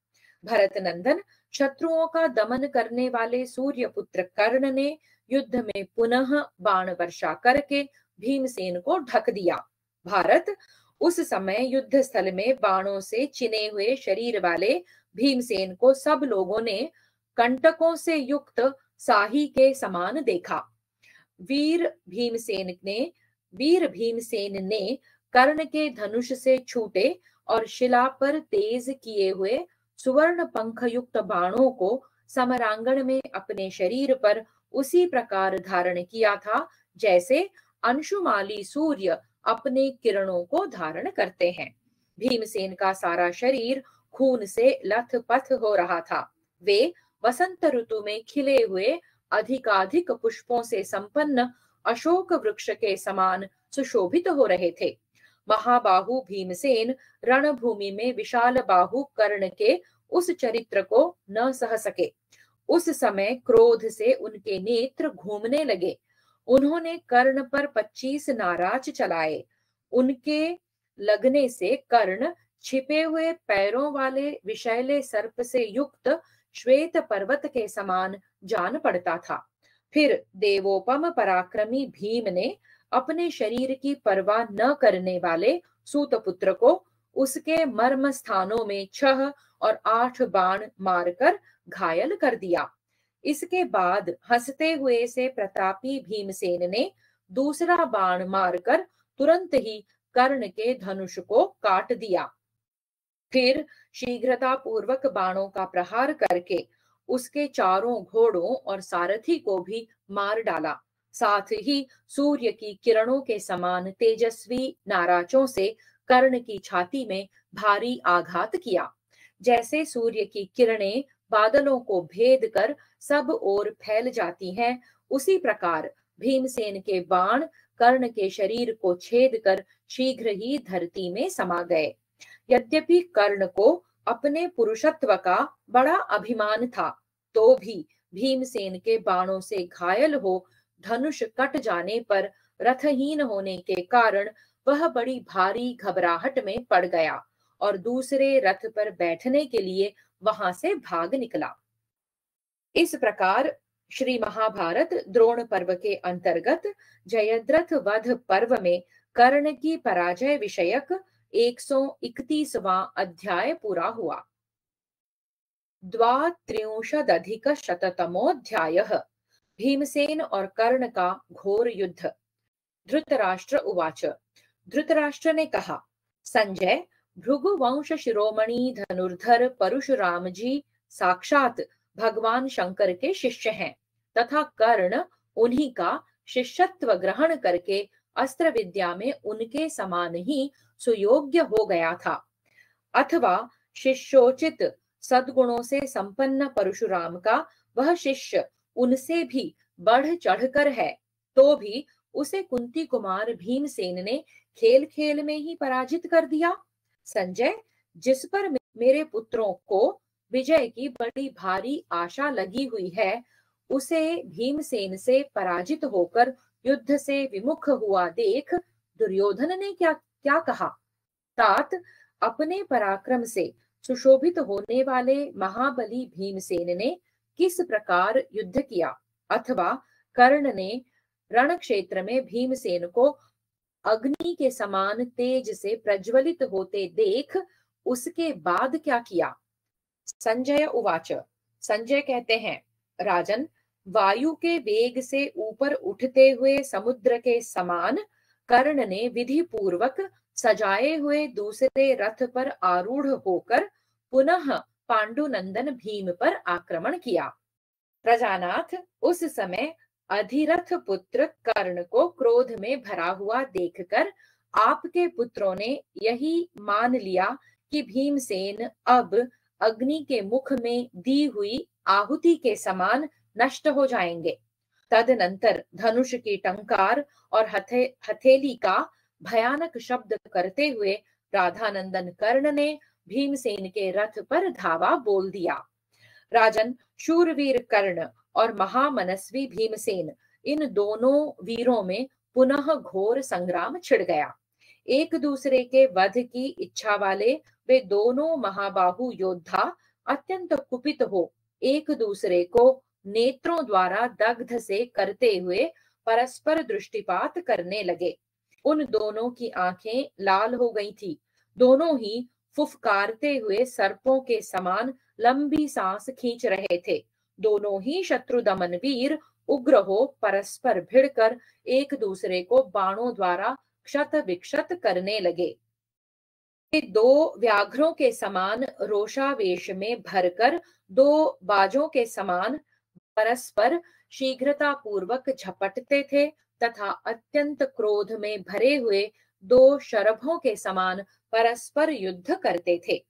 भरत नंदन शत्रुओं का दमन करने वाले सूर्यपुत्र कर्ण ने युद्ध में पुनः बाण वर्षा करके भीमसेन को ढक दिया। भारत उस समय युद्ध स्थल में बाणों से चिने हुए शरीर वाले भीमसेन को सब लोगों ने कंटकों से युक्त साही के समान देखा। वीर भीमसेन ने कर्ण के धनुष से छूटे और शिला पर तेज किए हुए सुवर्ण पंख युक्त बाणों को समरांगण में अपने शरीर पर उसी प्रकार धारण किया था जैसे अंशुमाली सूर्य अपने किरणों को धारण करते हैं। भीमसेन का सारा शरीर खून से लथपथ हो रहा था। वे वसंत ऋतु में खिले हुए अधिकाधिक पुष्पों से संपन्न अशोक वृक्ष के समान सुशोभित हो रहे थे। महाबाहु भीमसेन रणभूमि में विशाल बाहु कर्ण के उस चरित्र को न सह सके। उस समय क्रोध से उनके नेत्र घूमने लगे। उन्होंने कर्ण पर 25 नाराज चलाए। उनके लगने से कर्ण छिपे हुए पैरों वाले विषैले सर्प से युक्त श्वेत पर्वत के समान जान पड़ता था। फिर देवोपम पराक्रमी भीम ने अपने शरीर की परवाह न करने वाले सूतपुत्र को उसके मर्म स्थानों में 6 और 8 बाण मारकर घायल कर दिया। इसके बाद हंसते हुए से प्रतापी भीमसेन ने दूसरा बाण मारकर तुरंत ही कर्ण के धनुष को काट दिया। फिर शीघ्रता पूर्वक बाणों का प्रहार करके उसके चारों घोड़ों और सारथी को भी मार डाला। साथ ही सूर्य की किरणों के समान तेजस्वी नाराजों से कर्ण की छाती में भारी आघात किया। जैसे सूर्य की किरणें बादलों को भेद कर सब ओर फैल जाती हैं, उसी प्रकार भीमसेन के बाण कर्ण के शरीर को छेद कर शीघ्र ही धरती में समा गए। यद्यपि कर्ण को अपने पुरुषत्व का बड़ा अभिमान था, तो भी भीमसेन के बाणों से घायल हो धनुष कट जाने पर रथहीन होने के कारण वह बड़ी भारी घबराहट में पड़ गया और दूसरे रथ पर बैठने के लिए वहां से भाग निकला। इस प्रकार श्री महाभारत द्रोण पर्व के अंतर्गत जयद्रथ वध पर्व में कर्ण की पराजय विषयक 131वां अध्याय पूरा हुआ। 32,अधिकशततमोऽध्यायः भीमसेन और कर्ण का घोर युद्ध। धृतराष्ट्र उवाच। धृतराष्ट्र ने कहा, संजय, भृगु वंश शिरोमणि धनुर्धर परशुराम जी साक्षात भगवान शंकर के शिष्य हैं तथा कर्ण उन्हीं का शिष्यत्व ग्रहण करके अस्त्र विद्या में उनके समान ही सुयोग्य हो गया था। अथवा शिष्योचित सद्गुणों से संपन्न परशुराम का वह शिष्य उनसे भी बढ़ चढ़कर है, तो भी उसे कुंती कुमार भीमसेन ने खेल खेल में ही पराजित कर दिया। संजय, जिस पर मेरे पुत्रों को विजय की बड़ी भारी आशा लगी हुई है, उसे भीमसेन से पराजित होकर युद्ध से विमुख हुआ देख दुर्योधन ने क्या क्या कहा। तात, अपने पराक्रम से सुशोभित होने वाले महाबली भीमसेन ने किस प्रकार युद्ध किया, अथवा कर्ण ने रण क्षेत्र में भीमसेन को अग्नि के समान तेज से प्रज्वलित होते देख उसके बाद क्या किया। संजय उवाच। संजय कहते हैं, राजन, वायु के वेग से ऊपर उठते हुए समुद्र के समान कर्ण ने विधि पूर्वक सजाए हुए दूसरे रथ पर आरूढ़ होकर पुनः पांडुनंदन भीम पर आक्रमण किया। प्रजानाथ, उस समय अधिरथ पुत्र कर्ण को क्रोध में भरा हुआ देखकर आपके पुत्रों ने यही मान लिया कि भीमसेन अब अग्नि के मुख में दी हुई आहुति के समान नष्ट हो जाएंगे। तदनंतर धनुष की टंकार और हथेली का भयानक शब्द करते हुए राधानंदन कर्ण ने भीमसेन के रथ पर धावा बोल दिया। राजन, शूरवीर कर्ण और महामनस्वी भीमसेन, इन दोनों वीरों में पुनः घोर संग्राम छिड़ गया। एक दूसरे के वध की इच्छा वाले वे दोनों महाबाहु योद्धा अत्यंत कुपित हो एक दूसरे को नेत्रों द्वारा दग्ध से करते हुए परस्पर दृष्टिपात करने लगे। उन दोनों की आंखें लाल हो गई थी। दोनों ही फुफकारते हुए सर्पों के समान लंबी सांस खींच रहे थे। दोनों ही शत्रु दमन वीर उग्र हो परस्पर भिड़कर एक दूसरे को बाणों द्वारा क्षत विक्षत करने लगे। दो व्याघ्रों के समान रोषावेश में भरकर दो बाजों के समान परस्पर शीघ्रता पूर्वक झपटते थे तथा अत्यंत क्रोध में भरे हुए दो शरभों के समान परस्पर युद्ध करते थे।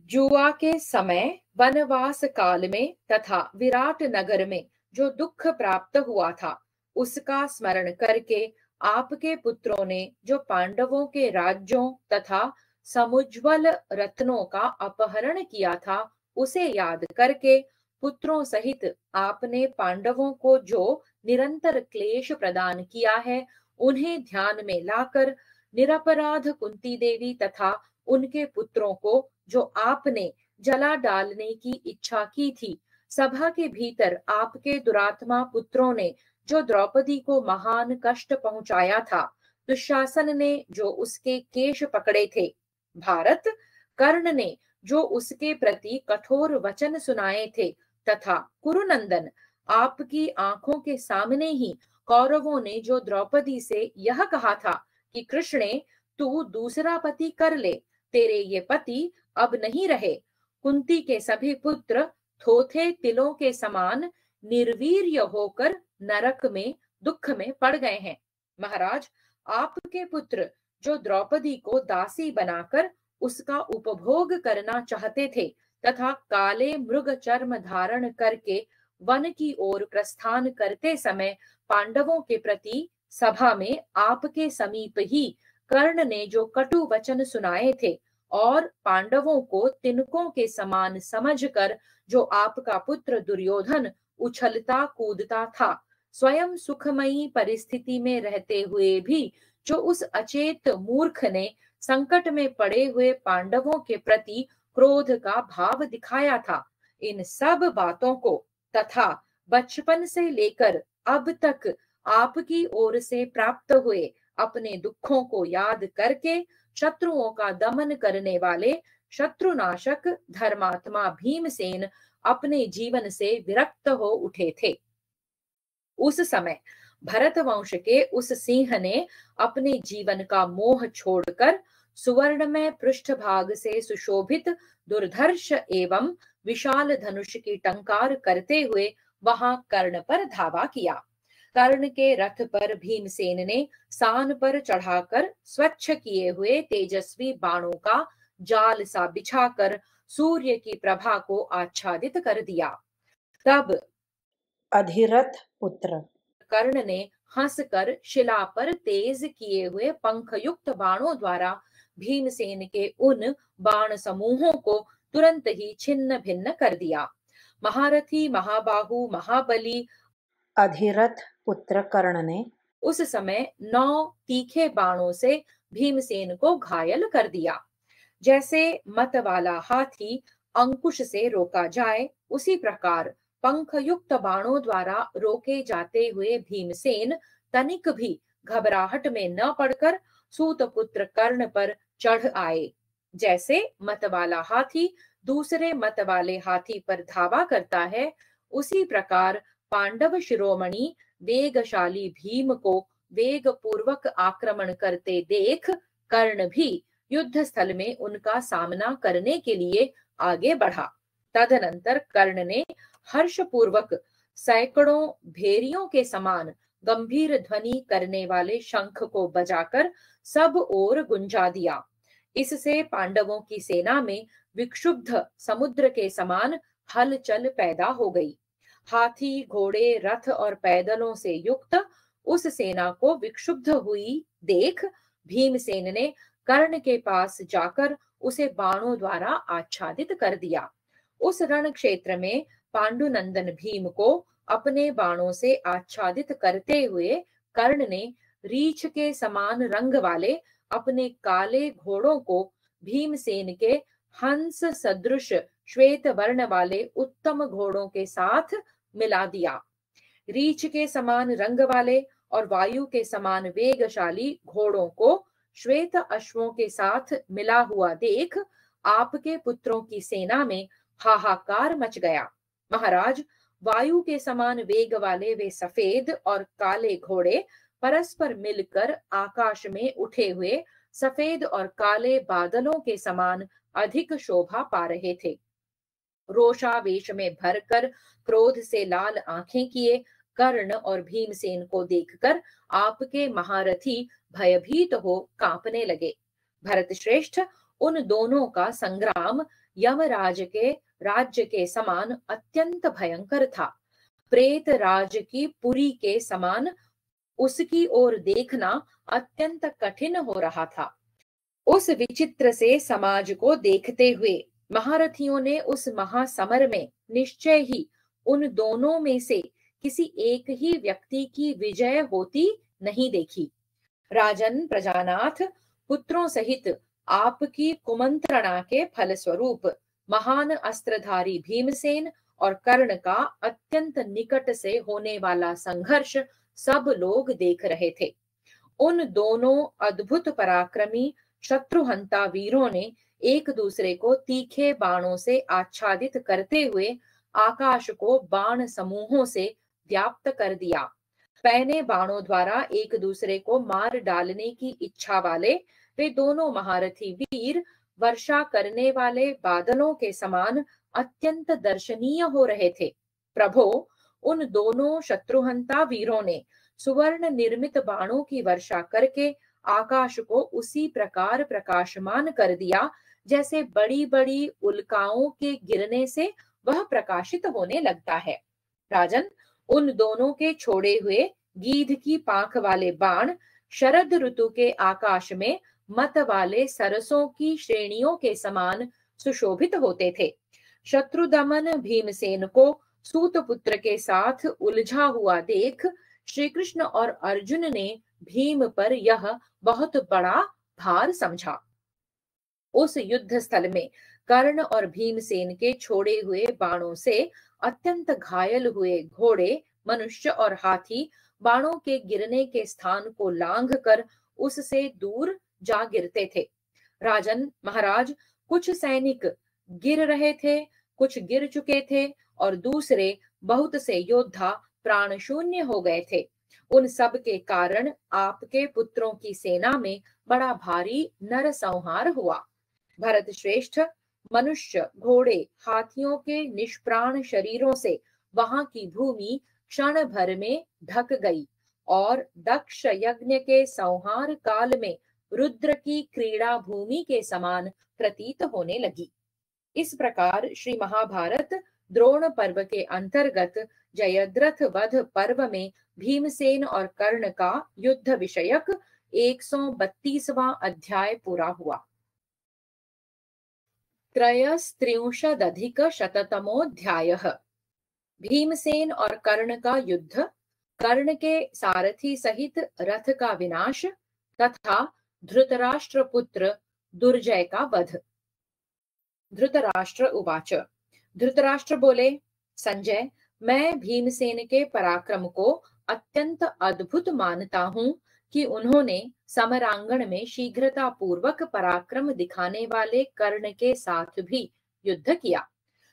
जुआ के समय वनवास काल में तथा विराट नगर में जो दुख प्राप्त हुआ था उसका स्मरण करके आपके पुत्रों ने जो पांडवों के राज्यों तथा समुज्वल रत्नों का अपहरण किया था उसे याद करके पुत्रों सहित आपने पांडवों को जो निरंतर क्लेश प्रदान किया है उन्हें ध्यान में लाकर निरपराध कुंती देवी तथा उनके पुत्रों को जो आपने जला डालने की इच्छा की थी, सभा के भीतर आपके दुरात्मा पुत्रों ने जो द्रौपदी को महान कष्ट पहुंचाया था, दुशासन ने जो उसके केश पकड़े थे, भारत कर्ण ने जो उसके प्रति कठोर वचन सुनाए थे तथा कुरुनंदन आपकी आंखों के सामने ही कौरवों ने जो द्रौपदी से यह कहा था कि कृष्णे तू दूसरा पति कर ले, तेरे ये पति अब नहीं रहे। कुंती के सभी पुत्र थोथे तिलों के समान निर्वीर्य होकर नरक में दुख में पड़ गए हैं। महाराज, आपके पुत्र जो द्रौपदी को दासी बनाकर उसका उपभोग करना चाहते थे तथा काले मृग चर्म धारण करके वन की ओर प्रस्थान करते समय पांडवों के प्रति सभा में आपके समीप ही कर्ण ने जो कटु वचन सुनाए थे और पांडवों को तिनकों के समान समझकर जो आपका पुत्र दुर्योधन उछलता कूदता था, स्वयं सुखमयी परिस्थिति में रहते हुए भी जो उस अचेत मूर्ख ने संकट में पड़े हुए पांडवों के प्रति क्रोध का भाव दिखाया था, इन सब बातों को तथा बचपन से लेकर अब तक आपकी ओर से प्राप्त हुए अपने दुखों को याद करके शत्रुओं का दमन करने वाले शत्रुनाशक धर्मात्मा भीमसेन अपने जीवन से विरक्त हो उठे थे। उस समय भरत वंश के उस सिंह ने अपने जीवन का मोह छोड़कर सुवर्णमय पृष्ठभाग से सुशोभित दुर्धर्ष एवं विशाल धनुष की टंकार करते हुए वहां कर्ण पर धावा किया। कर्ण के रथ पर भीमसेन ने सान पर चढ़ाकर स्वच्छ किए हुए तेजस्वी बाणों का जाल सा बिछाकर सूर्य की प्रभा को आच्छादित कर दिया। तब अधिरथ पुत्र कर्ण ने हंसकर शिला पर तेज किए हुए पंख युक्त बाणों द्वारा भीमसेन के उन बाण समूहों को तुरंत ही छिन्न भिन्न कर दिया। महारथी महाबाहु महाबली अधिरथ पुत्र कर्ण ने उस समय 9 तीखे बाणों से भीमसेन को घायल कर दिया। जैसे मत वाला हाथी अंकुश से रोका जाए, उसी प्रकार पंख युक्त बाणों द्वारा रोके जाते हुए भीमसेन तनिक भी घबराहट में न पड़कर सूतपुत्र कर्ण पर चढ़ आए। जैसे मत वाला हाथी दूसरे मत वाले हाथी पर धावा करता है, उसी प्रकार पांडव शिरोमणि वेगशाली भीम को वेग पूर्वक आक्रमण करते देख कर्ण भी युद्ध स्थल में उनका सामना करने के लिए आगे बढ़ा। तदनंतर कर्ण ने हर्ष पूर्वक सैकड़ों भेरियों के समान गंभीर ध्वनि करने वाले शंख को बजाकर सब ओर गुंजा दिया। इससे पांडवों की सेना में विक्षुब्ध समुद्र के समान हलचल पैदा हो गई। हाथी, घोड़े, रथ और पैदलों से युक्त उस सेना को विक्षुब्ध हुई देख भीमसेन ने कर्ण के पास जाकर उसे बाणों द्वारा आच्छादित कर दिया। उस रण क्षेत्र में पांडुनंदन भीम को अपने बाणों से आच्छादित करते हुए कर्ण ने रीछ के समान रंग वाले अपने काले घोड़ों को भीमसेन के हंस सदृश श्वेत वर्ण वाले उत्तम घोड़ों के साथ मिला दिया। रीछ के समान रंग वाले और वायु के समान वेगशाली घोड़ों को श्वेत अश्वों के साथ मिला हुआ देख आपके पुत्रों की सेना में हाहाकार मच गया। महाराज, वायु के समान वेग वाले वे सफेद और काले घोड़े परस्पर मिलकर आकाश में उठे हुए सफेद और काले बादलों के समान अधिक शोभा पा रहे थे। रोषावेश में भरकर क्रोध से लाल आंखें किए कर्ण और भीमसेन को देखकर आपके महारथी भयभीत हो कांपने लगे। भरत श्रेष्ठ, उन दोनों का संग्राम यमराज के राज्य के समान अत्यंत भयंकर था। प्रेत राज की पुरी के समान उसकी ओर देखना अत्यंत कठिन हो रहा था। उस विचित्र से समाज को देखते हुए महारथियों ने उस महासमर में निश्चय ही उन दोनों में से किसी एक ही व्यक्ति की विजय होती नहीं देखी। राजन प्रजानाथ, पुत्रों सहित आपकी कुमंत्रणा के फलस्वरूप महान अस्त्रधारी भीमसेन और कर्ण का अत्यंत निकट से होने वाला संघर्ष सब लोग देख रहे थे। उन दोनों अद्भुत पराक्रमी शत्रुहंता वीरों ने एक दूसरे को तीखे बाणों से आच्छादित करते हुए आकाश को बाण समूहों से व्याप्त कर दिया। पैने बाणों द्वारा एक दूसरे को मार डालने की इच्छा वाले वे दोनों महारथी वीर वर्षा करने वाले बादलों के समान अत्यंत दर्शनीय हो रहे थे। प्रभो, उन दोनों शत्रुहंता वीरों ने सुवर्ण निर्मित बाणों की वर्षा करके आकाश को उसी प्रकार प्रकाशमान कर दिया जैसे बड़ी बड़ी उल्काओं के गिरने से वह प्रकाशित होने लगता है। राजन, उन दोनों के छोड़े हुए गीध की पांख वाले बाण शरद ऋतु के आकाश में मत वाले सरसों की श्रेणियों के समान सुशोभित होते थे। शत्रुदमन भीमसेन को सूतपुत्र के साथ उलझा हुआ देख श्री कृष्ण और अर्जुन ने भीम पर यह बहुत बड़ा भार समझा। उस युद्ध स्थल में कर्ण और भीमसेन के छोड़े हुए बाणों से अत्यंत घायल हुए घोड़े, मनुष्य और हाथी बाणों के गिरने के स्थान को लांघ कर उससे दूर जा गिरते थे। राजन महाराज, कुछ सैनिक गिर रहे थे, कुछ गिर चुके थे और दूसरे बहुत से योद्धा प्राण शून्य हो गए थे। उन सब के कारण आपके पुत्रों की सेना में बड़ा भारी नरसंहार हुआ। भरत श्रेष्ठ, मनुष्य, घोड़े, हाथियों के निष्प्राण शरीरों से वहां की भूमि क्षण भर में ढक गई और दक्ष यज्ञ के संहार काल में रुद्र की क्रीड़ा भूमि के समान प्रतीत होने लगी। इस प्रकार श्री महाभारत द्रोण पर्व के अंतर्गत जयद्रथ वध पर्व में भीमसेन और कर्ण का युद्ध विषयक 132वां अध्याय पूरा हुआ। त्रयस्त्रिंशदधिकशततमोऽध्यायः। भीमसेन और कर्ण का युद्ध, कर्ण के सारथी सहित रथ का विनाश तथा धृतराष्ट्र पुत्र दुर्जय का वध। धृतराष्ट्र उवाच। धृतराष्ट्र बोले, संजय, मैं भीमसेन के पराक्रम को अत्यंत अद्भुत मानता हूँ कि उन्होंने समरांगण में शीघ्रता पूर्वक पराक्रम दिखाने वाले कर्ण के साथ भी युद्ध किया।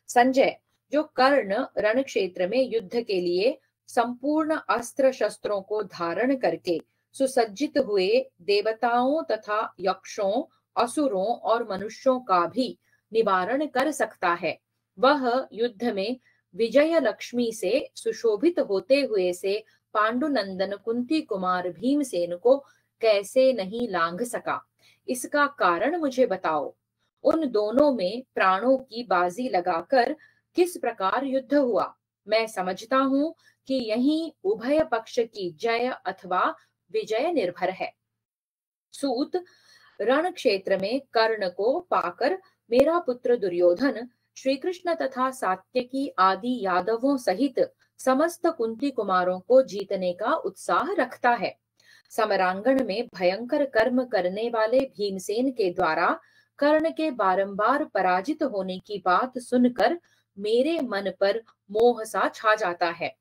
संजय, जो कर्ण रण क्षेत्र में युद्ध के लिए संपूर्ण अस्त्र शस्त्रों को धारण करके सुसज्जित हुए देवताओं तथा यक्षों, असुरों और मनुष्यों का भी निवारण कर सकता है, वह युद्ध में विजय लक्ष्मी से सुशोभित होते हुए से पांडुनंदन कुंती कुमार भीमसेन को कैसे नहीं लांघ सका? इसका कारण मुझे बताओ। उन दोनों में प्राणों की बाजी लगाकर किस प्रकार युद्ध हुआ? मैं समझता हूँ कि यही उभय पक्ष की जय अथवा विजय निर्भर है। सूत, रण क्षेत्र में कर्ण को पाकर मेरा पुत्र दुर्योधन श्री कृष्ण तथा सात्यकी आदि यादवों सहित समस्त कुंती कुमारों को जीतने का उत्साह रखता है। समरांगण में भयंकर कर्म करने वाले भीमसेन के द्वारा कर्ण के बारंबार पराजित होने की बात सुनकर मेरे मन पर मोह सा छा जाता है।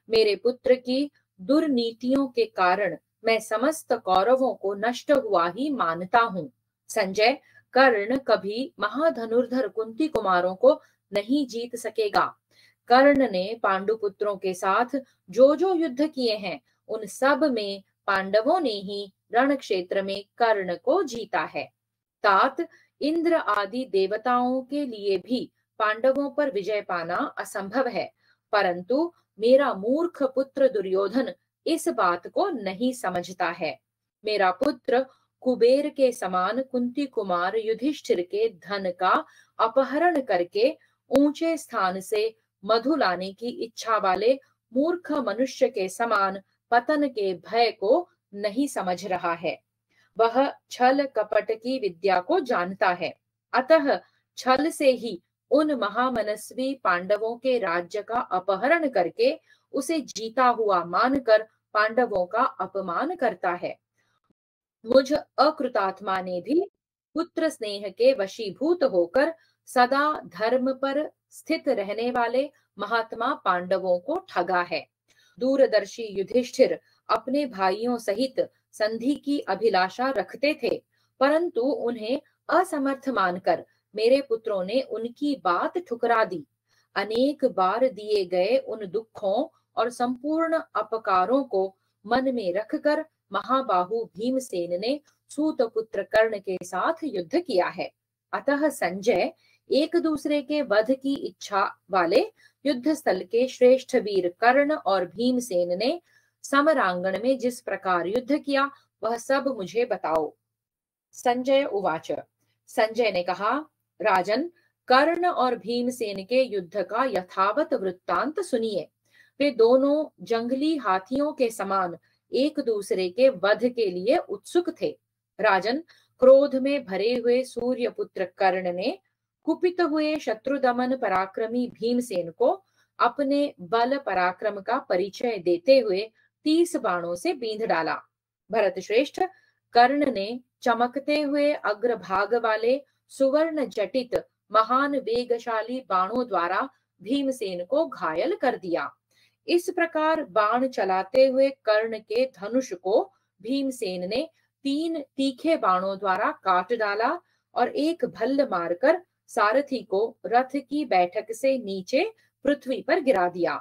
मेरे पुत्र की दुर्नीतियों के कारण मैं समस्त कौरवों को नष्ट हुआ ही मानता हूँ। संजय, कर्ण कभी महाधनुर्धर कुंती कुमारों को नहीं जीत सकेगा। कर्ण ने पांडुपुत्रों के साथ जो जो युद्ध किए हैं, उन सब में पांडवों ने ही रण क्षेत्र में कर्ण को जीता है। तात, इंद्र आदि देवताओं के लिए भी पांडवों पर विजय पाना असंभव है, परंतु मेरा मूर्ख पुत्र दुर्योधन इस बात को नहीं समझता है। मेरा पुत्र कुबेर के समान कुंती कुमार युधिष्ठिर के धन का अपहरण करके ऊंचे स्थान से मधु लाने की इच्छा वाले मूर्ख मनुष्य के समान पतन के भय को नहीं समझ रहा है। वह छल कपट की विद्या को जानता है, अतः छल से ही उन महामनस्वी पांडवों के राज्य का अपहरण करके उसे जीता हुआ मानकर पांडवों का अपमान करता है। मुझ अकृतात्मा ने भी पुत्र स्नेह के वशीभूत होकर सदा धर्म पर स्थित रहने वाले महात्मा पांडवों को ठगा है। दूरदर्शी युधिष्ठिर अपने भाइयों सहित संधि की अभिलाषा रखते थे, परंतु उन्हें असमर्थ मानकर मेरे पुत्रों ने उनकी बात ठुकरा दी। अनेक बार दिए गए उन दुखों और संपूर्ण अपकारों को मन में रखकर महाबाहु भीमसेन ने सूतपुत्र कर्ण के साथ युद्ध किया है। अतः संजय, एक दूसरे के वध की इच्छा वाले युद्ध स्थल के श्रेष्ठ वीर कर्ण और भीमसेन ने समरांगण में जिस प्रकार युद्ध किया वह सब मुझे बताओ। संजय उवाच। संजय ने कहा, राजन, कर्ण और भीमसेन के युद्ध का यथावत वृत्तांत सुनिए। वे दोनों जंगली हाथियों के समान एक दूसरे के वध के लिए उत्सुक थे। राजन, क्रोध में भरे हुए सूर्यपुत्र कर्ण ने कुपित हुए शत्रुदमन पराक्रमी भीमसेन को अपने बल पराक्रम का परिचय देते हुए 30 बाणों से बींध डाला। भरत श्रेष्ठ, कर्ण ने चमकते हुए अग्रभाग वाले सुवर्ण जटित महान वेगशाली बाणों द्वारा भीमसेन को घायल कर दिया। इस प्रकार बाण चलाते हुए कर्ण के धनुष को भीमसेन ने 3 तीखे बाणों द्वारा काट डाला और एक भल्ल मारकर सारथी को रथ की बैठक से नीचे पृथ्वी पर गिरा दिया।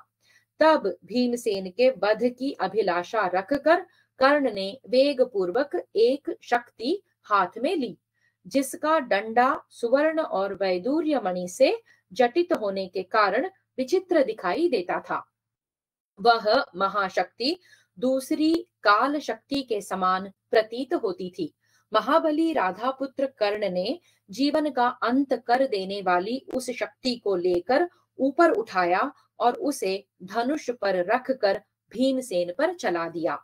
तब भीमसेन के वध की अभिलाषा रखकर कर्ण ने वेग पूर्वक एक शक्ति हाथ में ली, जिसका डंडा सुवर्ण और वैदूर्य मणि से जटित होने के कारण विचित्र दिखाई देता था। वह महाशक्ति दूसरी काल शक्ति के समान प्रतीत होती थी। महाबली राधापुत्र कर्ण ने जीवन का अंत कर देने वाली उस शक्ति को लेकर ऊपर उठाया और उसे धनुष पर रखकर भीमसेन पर चला दिया।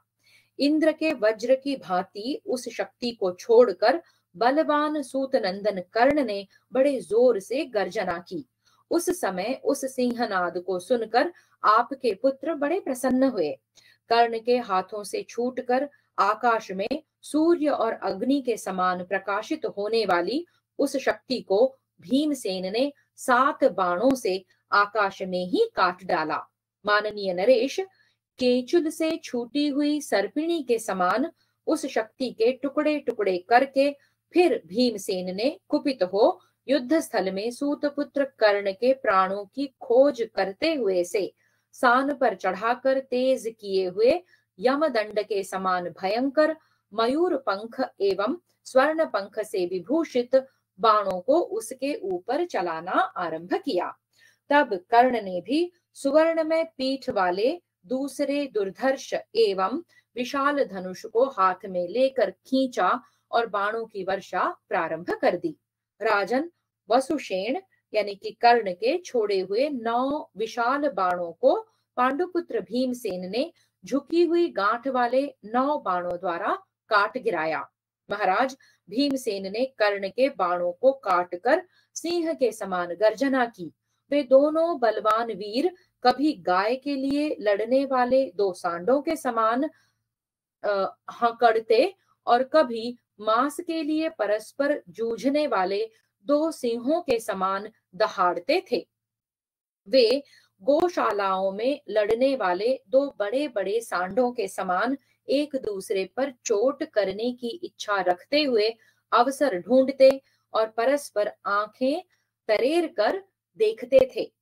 इंद्र के वज्र की भांति उस शक्ति को छोड़कर बलवान सूतनंदन कर्ण ने बड़े जोर से गर्जना की। उस समय उस सिंहनाद को सुनकर आपके पुत्र बड़े प्रसन्न हुए। कर्ण के हाथों से छूटकर आकाश में सूर्य और अग्नि के समान प्रकाशित होने वाली उस शक्ति को भीमसेन ने 7 बाणों से आकाश में ही काट डाला। माननीय नरेश, केचुल से छूटी हुई सर्पिणी के समान उस शक्ति के टुकड़े टुकड़े करके फिर भीमसेन ने कुपित हो युद्ध स्थल में सूतपुत्र कर्ण के प्राणों की खोज करते हुए से सान पर चढ़ाकर तेज किए हुए यमदंड के समान भयंकर मयूर पंख एवं स्वर्ण पंख से विभूषित बाणों को उसके ऊपर चलाना आरंभ किया। तब कर्ण ने भी सुवर्ण में पीठ वाले दूसरे दुर्धर्ष एवं विशाल धनुष को हाथ में लेकर खींचा और बाणों की वर्षा प्रारंभ कर दी। राजन, वसुषेण यानी कि कर्ण के छोड़े हुए 9 विशाल बाणों को पांडुपुत्र भीमसेन ने झुकी हुई गांठ वाले 9 बाणों द्वारा काट गिराया। महाराज, भीमसेन ने कर्ण के बाणों को काटकर सिंह के समान गर्जना की। वे दोनों बलवान वीर कभी गाय के लिए लड़ने वाले 2 सांडों के समान हकड़ते और कभी मांस के लिए परस्पर जूझने वाले 2 सिंहों के समान दहाड़ते थे। वे गौशालाओं में लड़ने वाले 2 बड़े बड़े सांडों के समान एक दूसरे पर चोट करने की इच्छा रखते हुए अवसर ढूंढते और परस्पर आंखें तरेर कर देखते थे।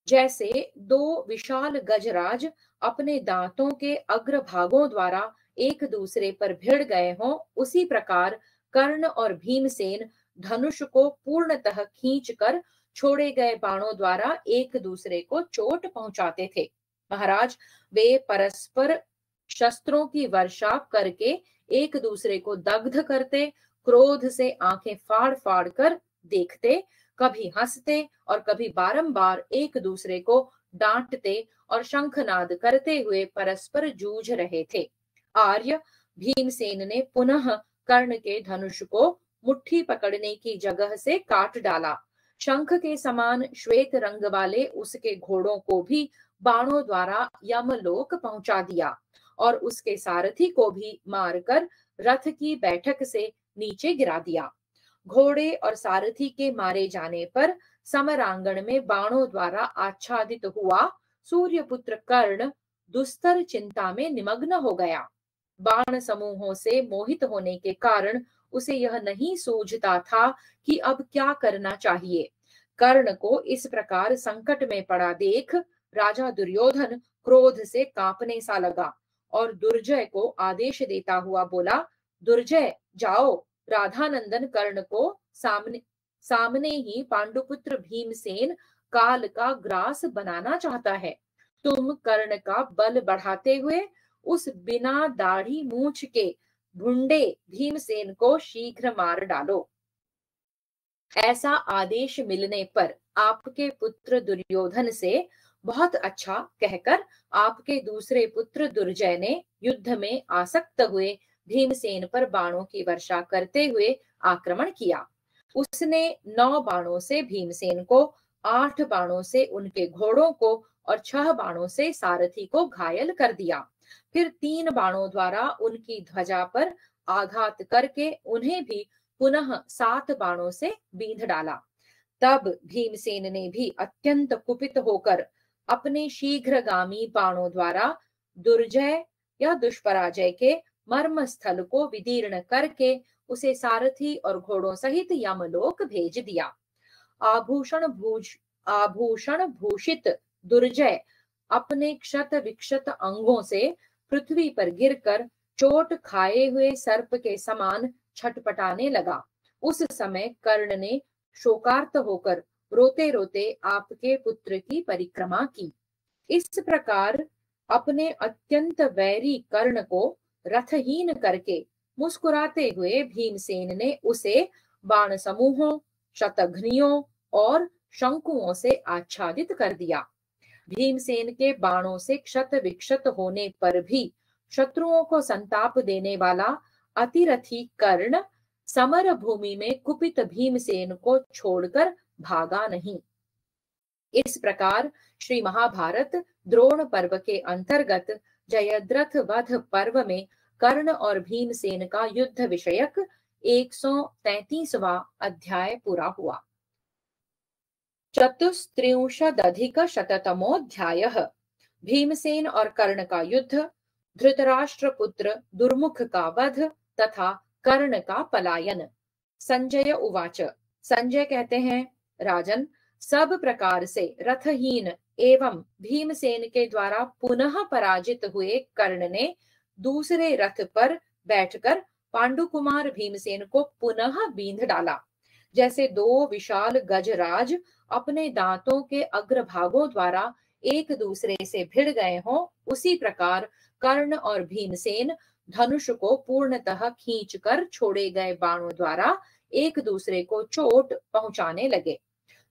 जैसे 2 विशाल गजराज अपने दांतों के अग्रभागों द्वारा एक दूसरे पर भिड़ गए हों, उसी प्रकार कर्ण और भीमसेन धनुष को पूर्णतः खींचकर छोड़े गए बाणों द्वारा एक दूसरे को चोट पहुंचाते थे। महाराज, वे परस्पर शस्त्रों की वर्षा करके एक दूसरे को दग्ध करते, क्रोध से आंखें फाड़ फाड़ कर देखते, कभी हंसते और कभी बारंबार एक दूसरे को डांटते और शंखनाद करते हुए परस्पर जूझ रहे थे। आर्य, भीमसेन ने पुनः कर्ण के धनुष को मुट्ठी पकड़ने की जगह से काट डाला। शंख के समान श्वेत रंग वाले उसके घोड़ों को भी बाणों द्वारा यमलोक पहुंचा दिया और उसके सारथी को भी मारकर रथ की बैठक से नीचे गिरा दिया। घोड़े और सारथी के मारे जाने पर समरांगण में बाणों द्वारा आच्छादित हुआ सूर्यपुत्र कर्ण दुस्तर चिंता में निमग्न हो गया। बाण समूहों से मोहित होने के कारण उसे यह नहीं सूझता था कि अब क्या करना चाहिए। कर्ण को इस प्रकार संकट में पड़ा देख राजा दुर्योधन क्रोध से कांपने सा लगा और दुर्जय को आदेश देता हुआ बोला, दुर्जय, जाओ, राधानंदन कर्ण को सामने ही पांडुपुत्र भीमसेन काल का ग्रास बनाना चाहता है। तुम कर्ण का बल बढ़ाते हुए उस बिना दाढ़ी मूछ के भुंडे भीमसेन को शीघ्र मार डालो। ऐसा आदेश मिलने पर आपके पुत्र दुर्योधन से बहुत अच्छा कहकर आपके दूसरे पुत्र दुर्जय ने युद्ध में आसक्त हुए भीमसेन पर बाणों की वर्षा करते हुए आक्रमण किया। उसने 9 बाणों से भीमसेन को, 8 बाणों से उनके घोड़ों को और 6 बाणों से सारथी को घायल कर दिया। फिर 3 बाणों द्वारा उनकी ध्वजा पर आघात करके उन्हें भी पुनः 7 बाणों से बींध डाला। तब भीमसेन ने भी अत्यंत कुपित होकर अपने शीघ्रगामी बाणों द्वारा दुर्जय या दुष्पराजय के मर्म स्थल को विदीर्ण करके उसे सारथी और घोड़ों सहित यमलोक भेज दिया। आभूषण भूषित दुर्जय अपने क्षत विक्षत अंगों से पृथ्वी पर गिरकर चोट खाए हुए सर्प के समान छटपटाने लगा। उस समय कर्ण ने शोकार्त होकर रोते रोते आपके पुत्र की परिक्रमा की। इस प्रकार अपने अत्यंत वैरी कर्ण को रथहीन करके मुस्कुराते हुए भीमसेन ने उसे बाण समूहों, शतघ्नियों और शंकुओं से आच्छादित कर दिया। भीमसेन के बाणों से क्षत विक्षत होने पर भी शत्रुओं को संताप देने वाला अतिरथी कर्ण समर भूमि में कुपित भीमसेन को छोड़कर भागा नहीं। इस प्रकार श्री महाभारत द्रोण पर्व के अंतर्गत जयद्रथ वध पर्व में कर्ण और भीमसेन का युद्ध विषयक 133वां अध्याय पूरा हुआ। 134 भीमसेन और कर्ण का युद्ध, धृतराष्ट्र पुत्र दुर्मुख का वध तथा कर्ण का पलायन। संजय उवाच। संजय कहते हैं, राजन, सब प्रकार से रथहीन एवं भीमसेन के द्वारा पुनः पराजित हुए कर्ण ने दूसरे रथ पर बैठकर पांडुकुमार भीमसेन को पुनः बींध डाला। जैसे दो विशाल गजराज अपने दांतों के अग्रभागों द्वारा एक दूसरे से भिड़ गए हों, उसी प्रकार कर्ण और भीमसेन धनुष को पूर्णतः खींचकर छोड़े गए बाणों द्वारा एक दूसरे को चोट पहुंचाने लगे।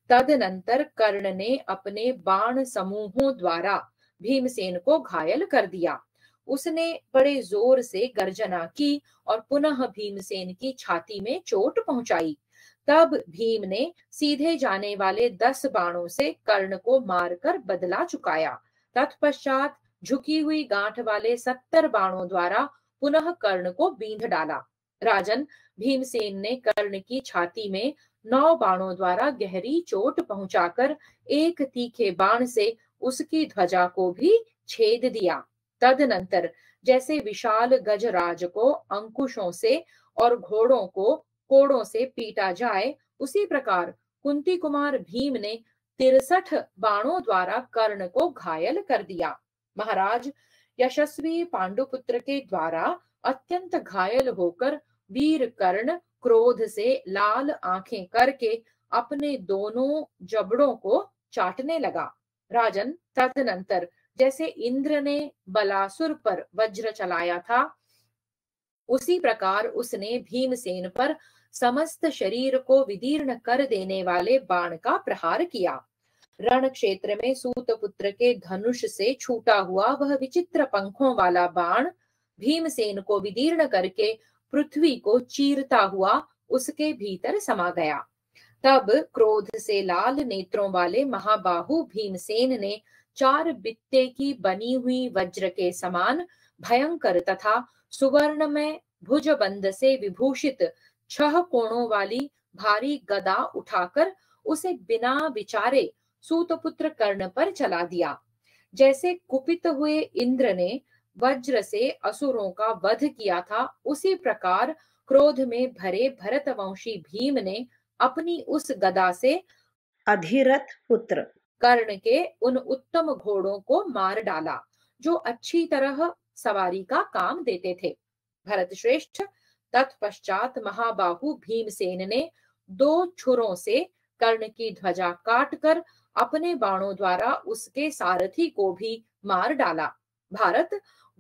तदनंतर कर्ण ने अपने बाण समूहों द्वारा भीमसेन को घायल कर दिया। उसने बड़े जोर से गर्जना की और पुनः भीमसेन की छाती में चोट पहुंचाई। तब भीम ने सीधे जाने वाले 10 बाणों से कर्ण को मारकर बदला चुकाया। तत्पश्चात झुकी हुई गांठ वाले 70 बाणों द्वारा पुनः कर्ण को बींध डाला। राजन, भीमसेन ने कर्ण की छाती में 9 बाणों द्वारा गहरी चोट पहुंचाकर एक तीखे बाण से उसकी ध्वजा को भी छेद दिया। तदनंतर जैसे विशाल गजराज को अंकुशों से और घोड़ों को कोड़ों से पीटा जाए, उसी प्रकार कुंती कुमार भीम ने 63 बाणों द्वारा कर्ण को घायल कर दिया। महाराज, यशस्वी पांडुपुत्र के द्वारा अत्यंत घायल होकर वीर कर्ण क्रोध से लाल आंखें करके अपने दोनों जबड़ों को चाटने लगा। राजन, तदनंतर जैसे इंद्र ने बलासुर पर वज्र चलाया था, उसी प्रकार उसने भीमसेन पर समस्त शरीर को विदीर्ण कर देने वाले बाण का प्रहार किया। रण क्षेत्र में सूतपुत्र के धनुष से छूटा हुआ वह विचित्र पंखों वाला बाण भीमसेन को विदीर्ण करके पृथ्वी को चीरता हुआ उसके भीतर समा गया। तब क्रोध से लाल नेत्रों वाले महाबाहु भीमसेन ने 4 बित्ते की बनी हुई वज्र के समान भयंकर तथा सुवर्णमय भुजबंध से विभूषित 6 कोणों वाली भारी गदा उठाकर उसे बिना विचारे सूतपुत्र कर्ण पर चला दिया। जैसे कुपित हुए इंद्र ने वज्र से असुरों का वध किया था, उसी प्रकार क्रोध में भरे भरतवंशी भीम ने अपनी उस गदा से अधिरथ पुत्र कर्ण के उन उत्तम घोड़ों को मार डाला जो अच्छी तरह सवारी का काम देते थे। भरत श्रेष्ठ, तत्पश्चात महाबाहु भीमसेन ने 2 छुरों से कर्ण की ध्वजा काटकर अपने बाणों द्वारा उसके सारथी को भी मार डाला। भारत,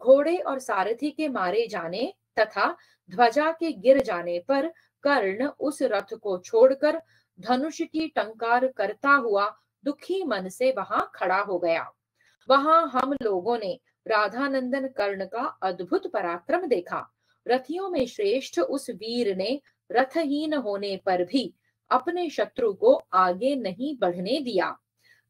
घोड़े और सारथी के मारे जाने तथा ध्वजा के गिर जाने पर कर्ण उस रथ को छोड़कर धनुष की टंकार करता हुआ दुखी मन से वहां खड़ा हो गया। वहां हम लोगों ने राधानंदन कर्ण का अद्भुत पराक्रम देखा। रथियों में श्रेष्ठ उस वीर ने रथहीन होने पर भी अपने शत्रु को आगे नहीं बढ़ने दिया।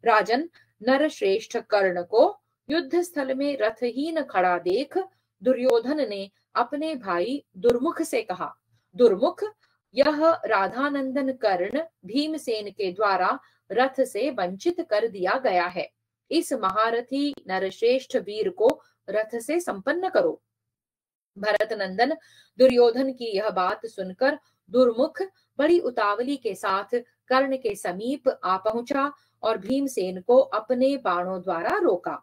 राजन, नरश्रेष्ठ कर्ण को युद्ध स्थल में रथहीन खड़ा देख दुर्योधन ने अपने भाई दुर्मुख से कहा, दुर्मुख, यह राधानंदन कर्ण भीमसेन के द्वारा रथ से वंचित कर दिया गया है। इस महारथी नरश्रेष्ठ वीर को रथ से संपन्न करो। भरत नंदन दुर्योधन की यह बात सुनकर दुर्मुख बड़ी उतावली के साथ कर्ण के समीप आ पहुंचा और भीमसेन को अपने बाणों द्वारा रोका।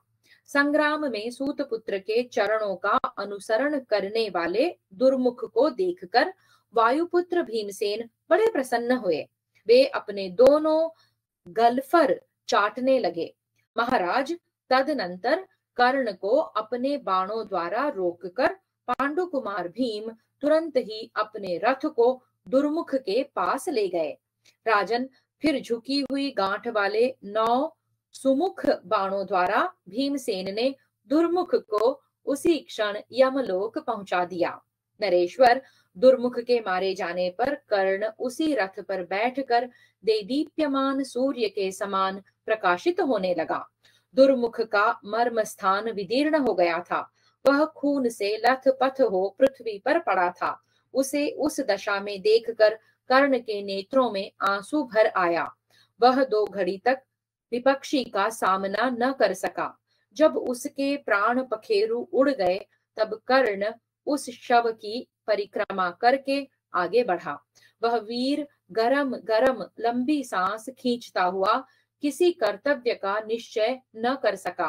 संग्राम में सूतपुत्र के चरणों का अनुसरण करने वाले दुर्मुख को देखकर वायुपुत्र भीमसेन बड़े प्रसन्न हुए। वे अपने दोनों गलफर चाटने लगे। महाराज, तदनंतर कर्ण को अपने बाणों द्वारा रोककर पांडु कुमार भीम तुरंत ही अपने रथ को दुर्मुख के पास ले गए। राजन, फिर झुकी हुई गांठ वाले 9 सुमुख बाणों द्वारा भीमसेन ने दुर्मुख को उसी क्षण यमलोक पहुंचा दिया। नरेश्वर, दुर्मुख के मारे जाने पर कर्ण उसी रथ पर बैठकर देदीप्यमान सूर्य के समान प्रकाशित होने लगा। दुर्मुख का मर्म स्थान विदीर्ण हो गया था। वह खून से लथपथ हो पृथ्वी पर पड़ा था। उसे उस दशा में देखकर कर्ण के नेत्रों में आंसू भर आया। वह 2 घड़ी तक विपक्षी का सामना न कर सका। जब उसके प्राण पखेरु उड़ गए, तब कर्ण उस शव की परिक्रमा करके आगे बढ़ा। वह वीर गरम गरम लंबी सांस खींचता हुआ किसी कर्तव्य का निश्चय न कर सका।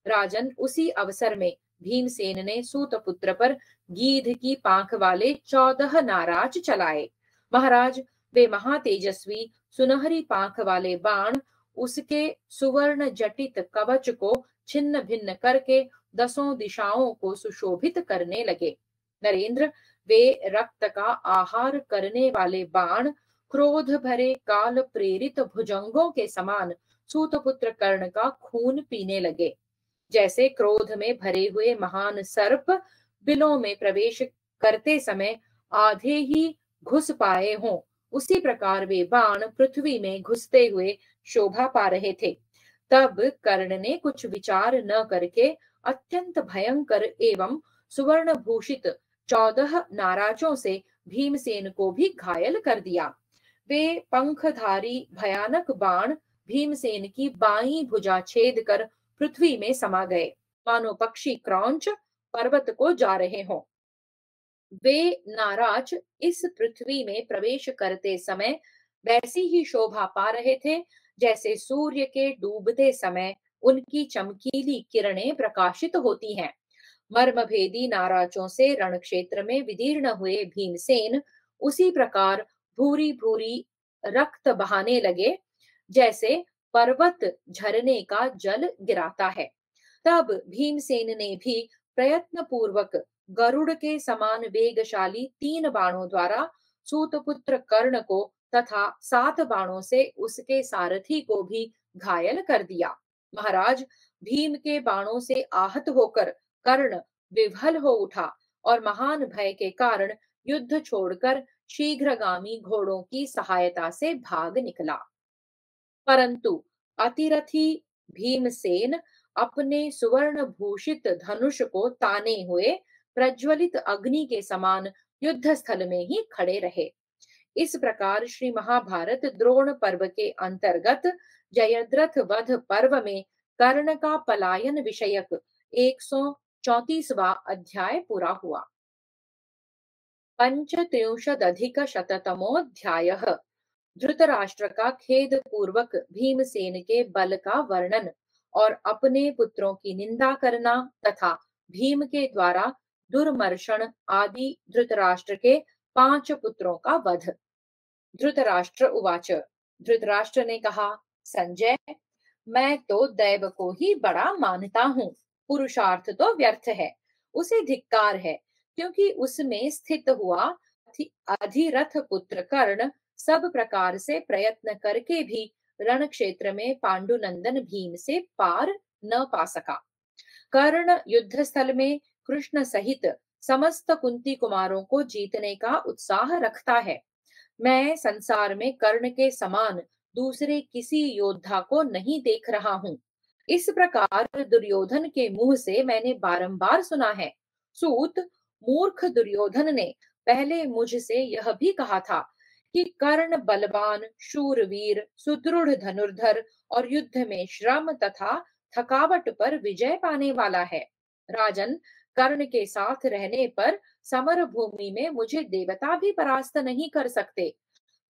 राजन, उसी अवसर में भीमसेन ने सूतपुत्र पर गीध की पांख वाले 14 नाराज चलाए। महाराज, वे महातेजस्वी सुनहरी पांख वाले बाण उसके सुवर्ण जटित कवच को छिन्न भिन्न करके दसों दिशाओं को सुशोभित करने लगे। नरेंद्र, वे रक्त का आहार करने वाले बाण क्रोध भरे काल प्रेरित भुजंगों के समान सूतपुत्र कर्ण का खून पीने लगे। जैसे क्रोध में भरे हुए महान सर्प बिलों में प्रवेश करते समय आधे ही घुस पाए हों, उसी प्रकार वे बाण पृथ्वी में घुसते हुए शोभा पा रहे थे। तब कर्ण ने कुछ विचार न करके अत्यंत भयंकर एवं सुवर्ण भूषित 14 नाराजों से भीमसेन को भी घायल कर दिया। वे पंखधारी भयानक बाण भीमसेन की बाईं भुजा छेद कर पृथ्वी में समा गए, मानो पक्षी क्रौंच पर्वत को जा रहे हों। वे नाराज इस पृथ्वी में प्रवेश करते समय वैसी ही शोभा पा रहे थे जैसे सूर्य के डूबते समय उनकी चमकीली किरणें प्रकाशित होती हैं। मर्मभेदी नाराजों से रण क्षेत्र में विदीर्ण हुए भीमसेन उसी प्रकार भूरी भूरी रक्त बहाने लगे जैसे पर्वत झरने का जल गिराता है। तब भीमसेन ने भी प्रयत्न पूर्वक गरुड़ के समान वेगशाली 3 बाणों द्वारा सूतपुत्र कर्ण को तथा 7 बाणों से उसके सारथी को भी घायल कर दिया। महाराज, भीम के बाणों से आहत होकर कर्ण विह्वल हो उठा और महान भय के कारण युद्ध छोड़कर शीघ्रगामी घोड़ों की सहायता से भाग निकला। परंतु अतिरथी भीमसेन अपने सुवर्ण भूषित धनुष को ताने हुए प्रज्वलित अग्नि के समान युद्ध स्थल में ही खड़े रहे। इस प्रकार श्री महाभारत द्रोण पर्व के अंतर्गत जयद्रथ वध पर्व में कर्ण का पलायन विषयक 134वां अध्याय पूरा हुआ। 35अधिक-शततमोऽध्यायः। धृतराष्ट्र का खेद पूर्वक भीमसेन के बल का वर्णन और अपने पुत्रों की निंदा करना तथा भीम के द्वारा दुर्मर्षण आदि धृतराष्ट्र के 5 पुत्रों का वध। धृतराष्ट्र उवाच। धृतराष्ट्र ने कहा, संजय, मैं तो दैव को ही बड़ा मानता हूँ। पुरुषार्थ तो व्यर्थ है, उसे धिक्कार है, क्योंकि उसमें स्थित हुआ अधिरथ पुत्र कर्ण सब प्रकार से प्रयत्न करके भी रण क्षेत्र में पांडुनंदन भीम से पार न पा सका। कर्ण युद्ध स्थल में कृष्ण सहित समस्त कुंती कुमारों को जीतने का उत्साह रखता है। मैं संसार में कर्ण के समान दूसरे किसी योद्धा को नहीं देख रहा हूँ। इस प्रकार दुर्योधन के मुंह से मैंने बारंबार सुना है। सूत, मूर्ख दुर्योधन ने पहले मुझसे यह भी कहा था कि कर्ण बलवान, शूरवीर, सुदृढ़ धनुर्धर और युद्ध में श्रम तथा थकावट पर विजय पाने वाला है। राजन, कर्ण के साथ रहने पर समर भूमि में मुझे देवता भी परास्त नहीं कर सकते।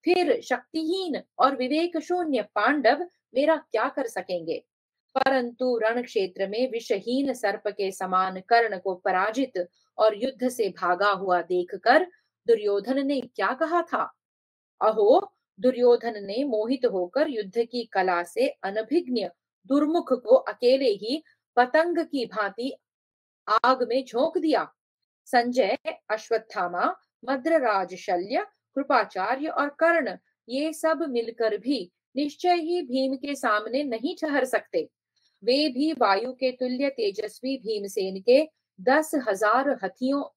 फिर शक्तिहीन और विवेक शून्य पांडव मेरा क्या कर सकेंगे। परंतु रण क्षेत्र में विषहीन सर्प के समान कर्ण को पराजित और युद्ध से भागा हुआ देखकर दुर्योधन ने क्या कहा था? अहो, दुर्योधन ने मोहित होकर युद्ध की कला से अनभिज्ञ दुर्मुख को अकेले ही पतंग की भांति आग में झोंक दिया। संजय, अश्वत्थामा, मद्रराज शल्य, कृपाचार्य और कर्ण ये सब मिलकर भी निश्चय ही भीम के सामने नहीं ठहर सकते। वे भी वायु के तुल्य तेजस्वी भीमसेन के 10,000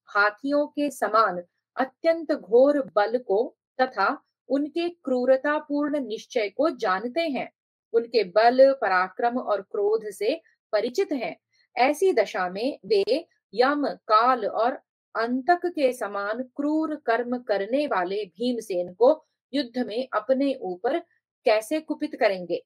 हाथियों के समान अत्यंत घोर बल को तथा उनके क्रूरतापूर्ण निश्चय को जानते हैं। उनके बल, पराक्रम और क्रोध से परिचित हैं। ऐसी दशा में वे यम, काल और अंतक के समान क्रूर कर्म करने वाले भीमसेन को युद्ध में अपने ऊपर कैसे कुपित करेंगे?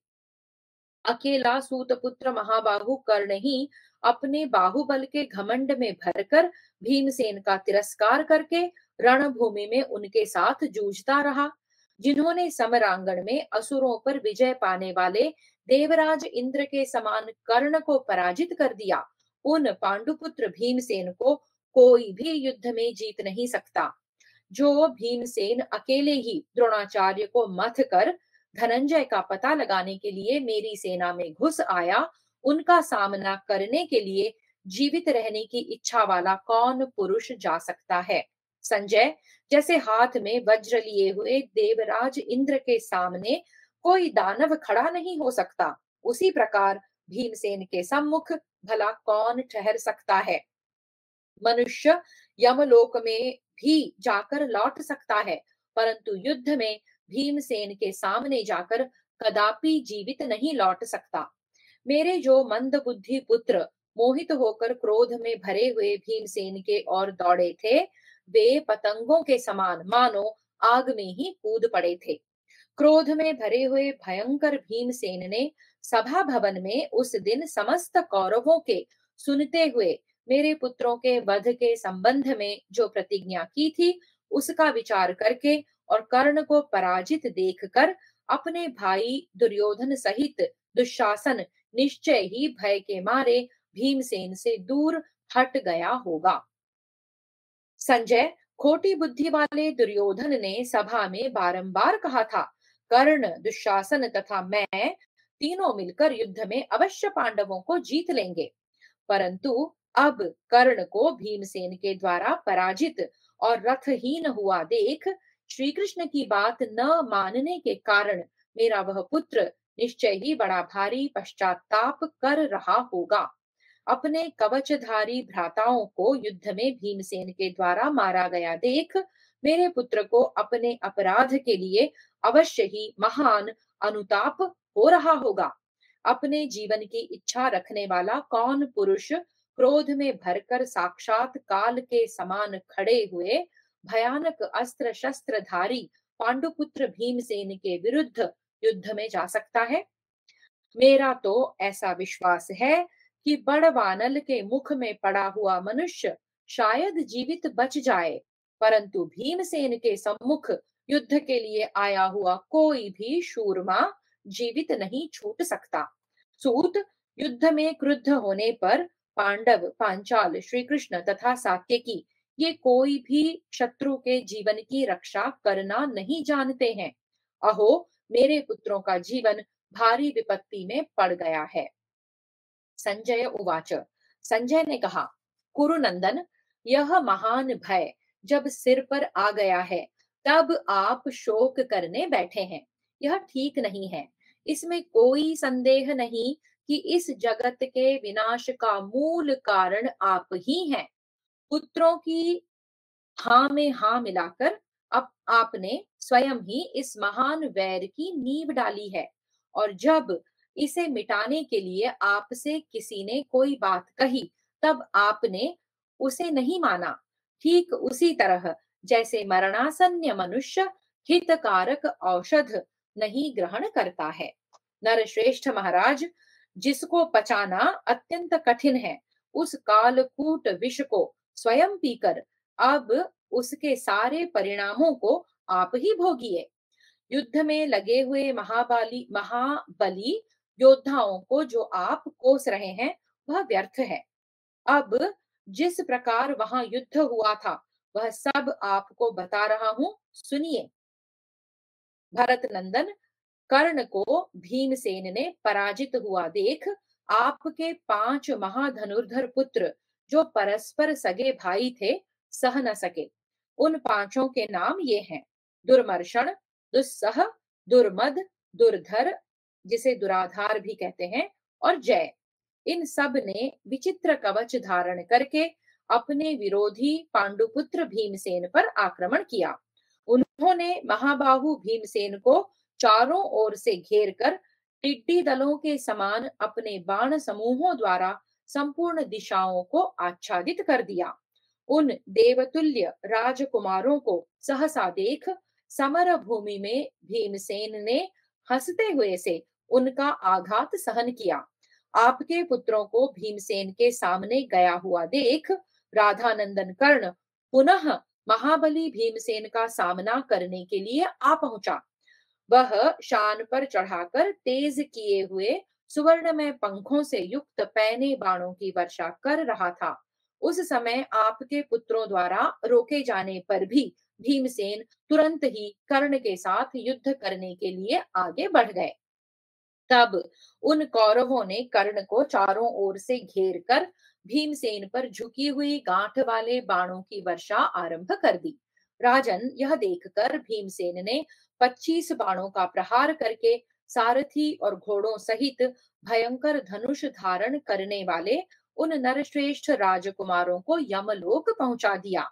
अकेला सूतपुत्र महाबाहु कर्ण ही अपने बाहुबल के घमंड में भरकर भीमसेन का तिरस्कार करके रणभूमि में उनके साथ जूझता रहा। जिन्होंने समरांगण में असुरों पर विजय पाने वाले देवराज इंद्र के समान कर्ण को पराजित कर दिया, उन पांडुपुत्र भीमसेन को कोई भी युद्ध में जीत नहीं सकता। जो भीमसेन अकेले ही द्रोणाचार्य को मथ कर धनंजय का पता लगाने के लिए मेरी सेना में घुस आया, उनका सामना करने के लिए जीवित रहने की इच्छा वाला कौन पुरुष जा सकता है? संजय, जैसे हाथ में वज्र लिए हुए देवराज इंद्र के सामने कोई दानव खड़ा नहीं हो सकता, उसी प्रकार भीमसेन के सम्मुख भला कौन ठहर सकता है? मनुष्य यमलोक में भी जाकर लौट सकता है, परंतु युद्ध में भीमसेन के सामने जाकर कदापि जीवित नहीं लौट सकता। मेरे जो मंद बुद्धि पुत्र मोहित होकर क्रोध में भरे हुए भीमसेन के ओर दौड़े थे, वे पतंगों के समान मानो आग में ही कूद पड़े थे। क्रोध में भरे हुए भयंकर भीमसेन ने सभा भवन में उस दिन समस्त कौरवों के सुनते हुए मेरे पुत्रों के वध के संबंध में जो प्रतिज्ञा की थी, उसका विचार करके और कर्ण को पराजित देखकर अपने भाई दुर्योधन सहित दुशासन निश्चय ही भय के मारे भीमसेन से दूर हट गया होगा। संजय, खोटी बुद्धि वाले दुर्योधन ने सभा में बारंबार कहा था, कर्ण, दुशासन तथा मैं तीनों मिलकर युद्ध में अवश्य पांडवों को जीत लेंगे। परंतु अब कर्ण को भीमसेन के द्वारा पराजित और रथहीन हुआ देख श्री कृष्ण की बात न मानने के कारण मेरा वह पुत्र निश्चय ही बड़ा भारी पश्चाताप कर रहा होगा। अपने कवचधारी भ्राताओं को युद्ध में भीमसेन के द्वारा मारा गया देख मेरे पुत्र को अपने अपराध के लिए अवश्य ही महान अनुताप हो रहा होगा। अपने जीवन की इच्छा रखने वाला कौन पुरुष क्रोध में भरकर साक्षात काल के समान खड़े हुए भयानक अस्त्र शस्त्रधारी पांडुपुत्र भीमसेन के विरुद्ध युद्ध में जा सकता है? मेरा तो ऐसा विश्वास है कि बड़वानल के मुख में पड़ा हुआ मनुष्य शायद जीवित बच जाए, परंतु भीमसेन के सम्मुख युद्ध के लिए आया हुआ कोई भी शूरमा जीवित नहीं छूट सकता। सूत, युद्ध में क्रुद्ध होने पर पांडव, पांचाल, श्री कृष्ण तथा सात्यकी ये कोई भी शत्रु के जीवन की रक्षा करना नहीं जानते हैं। अहो, मेरे पुत्रों का जीवन भारी विपत्ति में पड़ गया है। संजय उवाच। संजय ने कहा, कुरुनंदन, यह महान भय जब सिर पर आ गया है, तब आप शोक करने बैठे हैं। यह ठीक नहीं है। इसमें कोई संदेह नहीं कि इस जगत के विनाश का मूल कारण आप ही हैं। पुत्रों की हाँ में हाँ मिलाकर अब आपने स्वयं ही इस महान वैर की नींव डाली है, और जब इसे मिटाने के लिए आपसे किसी ने कोई बात कही, तब आपने उसे नहीं माना। ठीक उसी तरह जैसे मरणासन्न मनुष्य हितकारक औषध नहीं ग्रहण करता है। नरश्रेष्ठ महाराज, जिसको पचाना अत्यंत कठिन है, उस कालकूट विष को स्वयं पीकर अब उसके सारे परिणामों को आप ही भोगिए। युद्ध में लगे हुए महाबली योद्धाओं को जो आप कोस रहे हैं, वह व्यर्थ है। अब जिस प्रकार वहां युद्ध हुआ था, वह सब आपको बता रहा हूं, सुनिए। भरत नंदन, कर्ण को भीमसेन ने पराजित हुआ देख आपके 5 महाधनुर्धर पुत्र, जो परस्पर सगे भाई थे, सह न सके। उन पांचों के नाम ये हैं: दुर्मर्षण, दुस्सह, दुर्मद, दुर्धर, जिसे दुराधार भी कहते हैं, और जय। इन सब ने विचित्र कवच धारण करके अपने विरोधी पांडुपुत्र भीमसेन पर आक्रमण किया। उन्होंने महाबाहु भीमसेन को चारों ओर से घेर कर टिड्डी दलों के समान अपने बाण समूहों द्वारा संपूर्ण दिशाओं को आच्छादित कर दिया। उन देवतुल्य राजकुमारों को सहसा देख समर भूमि में भीमसेन ने हंसते हुए से उनका आघात सहन किया। आपके पुत्रों को भीमसेन के सामने गया हुआ देख राधानंदन कर्ण पुनः महाबली भीमसेन का सामना करने के लिए आ पहुंचा। वह शान पर चढ़ाकर तेज किए हुए सुवर्णमय पंखों से युक्त पैने बाणों की वर्षा कर रहा था। उस समय आपके पुत्रों द्वारा रोके जाने पर भी भीमसेन तुरंत ही कर्ण के साथ युद्ध करने के लिए आगे बढ़ गए। तब उन कौरवों ने कर्ण को चारों ओर से घेर कर भीमसेन पर झुकी हुई गांठ वाले बाणों की वर्षा आरंभ कर दी। राजन, यह देखकर भीमसेन ने 25 बाणों का प्रहार करके सारथी और घोड़ों सहित भयंकर धनुष धारण करने वाले उन नरश्रेष्ठ राजकुमारों को यमलोक पहुंचा दिया।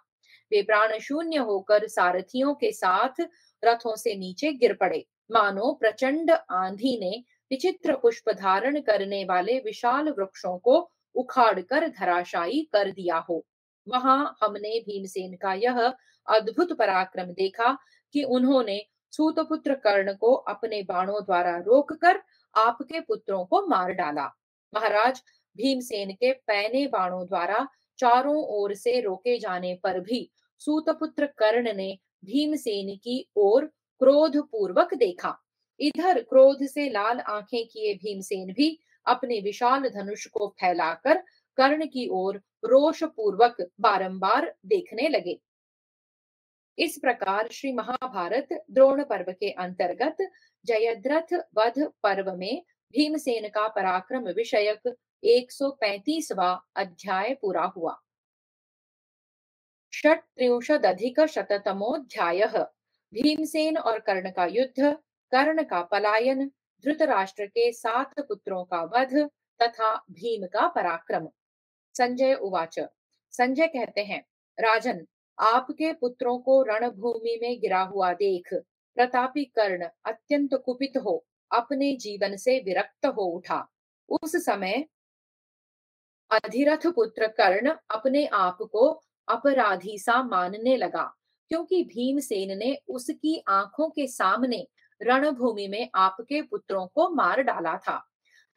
वे प्राण शून्य होकर सारथियों के साथ रथों से नीचे गिर पड़े, मानो प्रचंड आंधी ने विचित्र पुष्प धारण करने वाले विशाल वृक्षों को उखाड़कर धराशायी कर दिया हो। वहां हमने भीमसेन का यह अद्भुत पराक्रम देखा कि उन्होंने सूतपुत्र कर्ण को अपने बाणों द्वारा रोककर आपके पुत्रों को मार डाला। महाराज, भीमसेन के पैने बाणों द्वारा चारों ओर से रोके जाने पर भी सूतपुत्र कर्ण ने भीमसेन की ओर क्रोध पूर्वक देखा। इधर क्रोध से लाल आंखें किए भीमसेन भी अपने विशाल धनुष को फैलाकर कर्ण की ओर रोष पूर्वक बारंबार देखने लगे। इस प्रकार श्री महाभारत द्रोण पर्व के अंतर्गत जयद्रथ वध पर्व में भीमसेन का पराक्रम विषयक 135वां अध्याय पूरा हुआ। षट्त्रिंशदधिकशततमोऽध्यायः। भीमसेन और कर्ण का युद्ध, कर्ण का पलायन, धृतराष्ट्र के 7 पुत्रों का वध तथा भीम का पराक्रम। संजय उवाच। संजय कहते हैं, राजन, आपके पुत्रों को रणभूमि में गिरा हुआ देख प्रतापी कर्ण अत्यंत कुपित हो अपने जीवन से विरक्त हो उठा। उस समय अधिरथ पुत्र कर्ण अपने आप को अपराधी सा मानने लगा, क्योंकि भीमसेन ने उसकी आंखों के सामने रणभूमि में आपके पुत्रों को मार डाला था।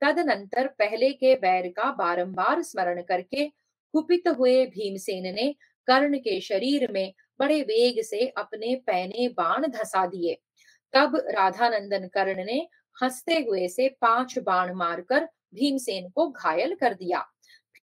तदनंतर पहले के वैर का बारंबार स्मरण करके कुपित हुए भीमसेन ने कर्ण के शरीर में बड़े वेग से अपने पैने बाण धसा दिए। तब राधानंदन कर्ण ने हंसते हुए से 5 बाण मारकर भीमसेन को घायल कर दिया।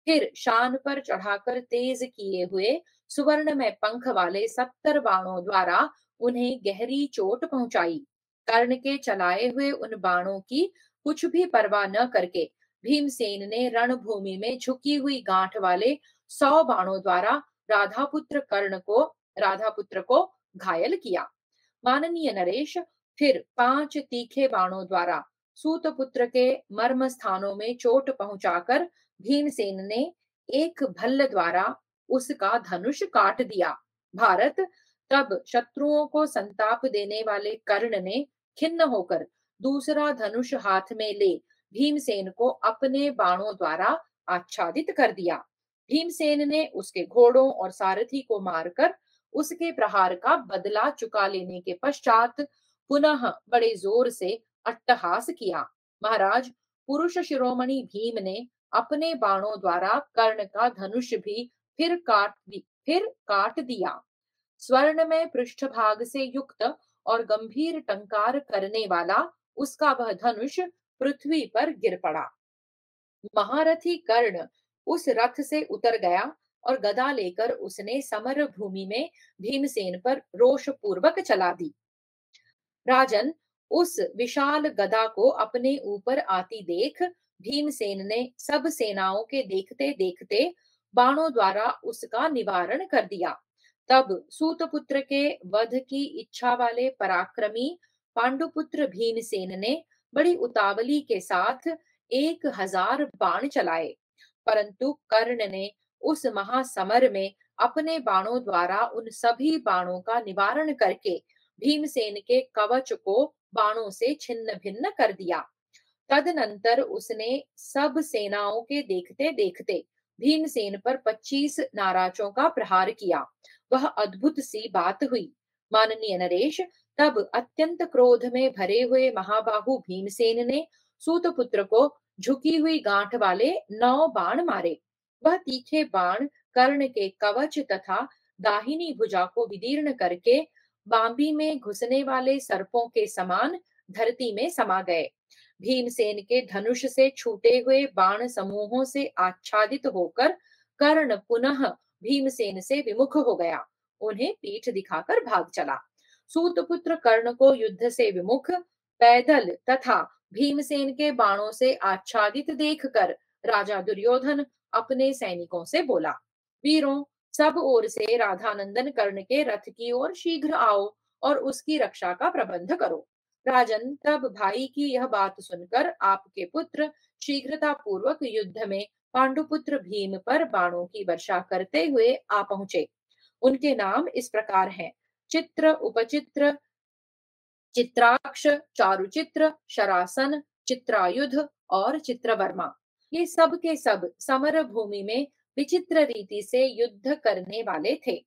फिर शान पर चढ़ाकर तेज किए हुए सुवर्ण में पंख वाले 70 बाणों द्वारा उन्हें गहरी चोट पहुंचाई। कर्ण के चलाए हुए उन बाणों की कुछ भी परवाह न करके भीमसेन ने रणभूमि में झुकी हुई गांठ वाले 100 बाणों द्वारा राधापुत्र को घायल किया। माननीय नरेश, फिर 5 तीखे बाणों द्वारा सूतपुत्र के मर्म स्थानों में चोट पहुंचाकर भीमसेन ने एक भल्ल द्वारा उसका धनुष काट दिया। भारत, तब शत्रुओं को संताप देने वाले कर्ण ने खिन्न होकर दूसरा धनुष हाथ में ले भीमसेन को अपने बाणों द्वारा आच्छादित कर दिया। भीमसेन ने उसके घोड़ों और सारथी को मारकर उसके प्रहार का बदला चुका लेने के पश्चात पुनः बड़े जोर से अट्टहास किया। महाराज, पुरुष शिरोमणि भीम ने अपने बाणों द्वारा कर्ण का धनुष भी फिर काट दिया। स्वर्ण में पृष्ठभाग से युक्त और गंभीर टंकार करने वाला उसका वह धनुष पृथ्वी पर गिर पड़ा। महारथी कर्ण उस रथ से उतर गया और गदा लेकर उसने समर भूमि में भीमसेन पर रोष पूर्वक चला दी। राजन, उस विशाल गदा को अपने ऊपर आती देख भीमसेन ने सब सेनाओं के देखते देखते बाणों द्वारा उसका निवारण कर दिया। तब सूतपुत्र के वध की इच्छा वाले पराक्रमी पांडुपुत्र भीमसेन ने बड़ी उतावली के साथ 1000 बाण चलाए, परंतु कर्ण ने उस महासमर में अपने बाणों द्वारा उन सभी बाणों का निवारण करके भीमसेन के कवच को बाणों से छिन्न भिन्न कर दिया। तदनंतर उसने सब सेनाओं के देखते देखते भीमसेन पर 25 नाराजों का प्रहार किया। वह अद्भुत सी बात हुई। माननीय नरेश, तब अत्यंत क्रोध में भरे हुए महाबाहु भीमसेन ने सूतपुत्र को झुकी हुई गांठ वाले 9 बाण मारे। वह तीखे बाण कर्ण के कवच तथा दाहिनी भुजा को विदीर्ण करके बांबी में घुसने वाले सर्पों के समान धरती में समा गए। भीमसेन के धनुष से छूटे हुए बाण समूहों से आच्छादित होकर कर्ण पुनः भीमसेन से विमुख हो गया उन्हें पीठ दिखाकर भाग चला। सूतपुत्र कर्ण को युद्ध से विमुख, पैदल तथा भीमसेन के बाणों से आच्छादित देखकर राजा दुर्योधन अपने सैनिकों से बोला, वीरों, सब ओर से राधानंदन कर्ण के रथ की ओर शीघ्र आओ और उसकी रक्षा का प्रबंध करो। राजन, तब भाई की यह बात सुनकर आपके पुत्र शीघ्रता पूर्वक युद्ध में पांडुपुत्र भीम पर बाणों की वर्षा करते हुए आ पहुंचे। उनके नाम इस प्रकार हैं: चित्र, उपचित्र, चित्राक्ष, चारुचित्र, शरासन, चित्रायुध और चित्रवर्मा। ये सब के सब समर भूमि में विचित्र रीति से युद्ध करने वाले थे।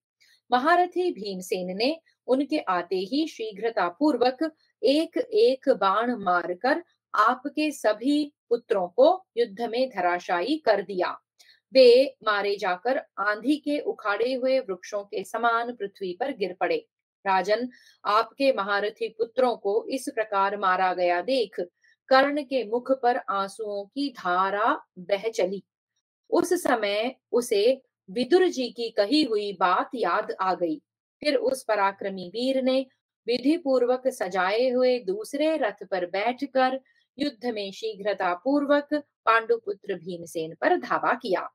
महारथी भीमसेन ने उनके आते ही शीघ्रता पूर्वक एक एक बाण मारकर आपके सभी पुत्रों को युद्ध में धराशायी कर दिया। वे मारे जाकर आंधी के उखाड़े हुए वृक्षों के समान पृथ्वी पर गिर पड़े। राजन, आपके महारथी पुत्रों को इस प्रकार मारा गया देख कर्ण के मुख पर आंसुओं की धारा बह चली। उस समय उसे विदुर जी की कही हुई बात याद आ गई। फिर उस पराक्रमी वीर ने विधि पूर्वक सजाए हुए दूसरे रथ पर बैठकर युद्ध में शीघ्रता पूर्वक पांडुपुत्र भीमसेन पर धावा किया।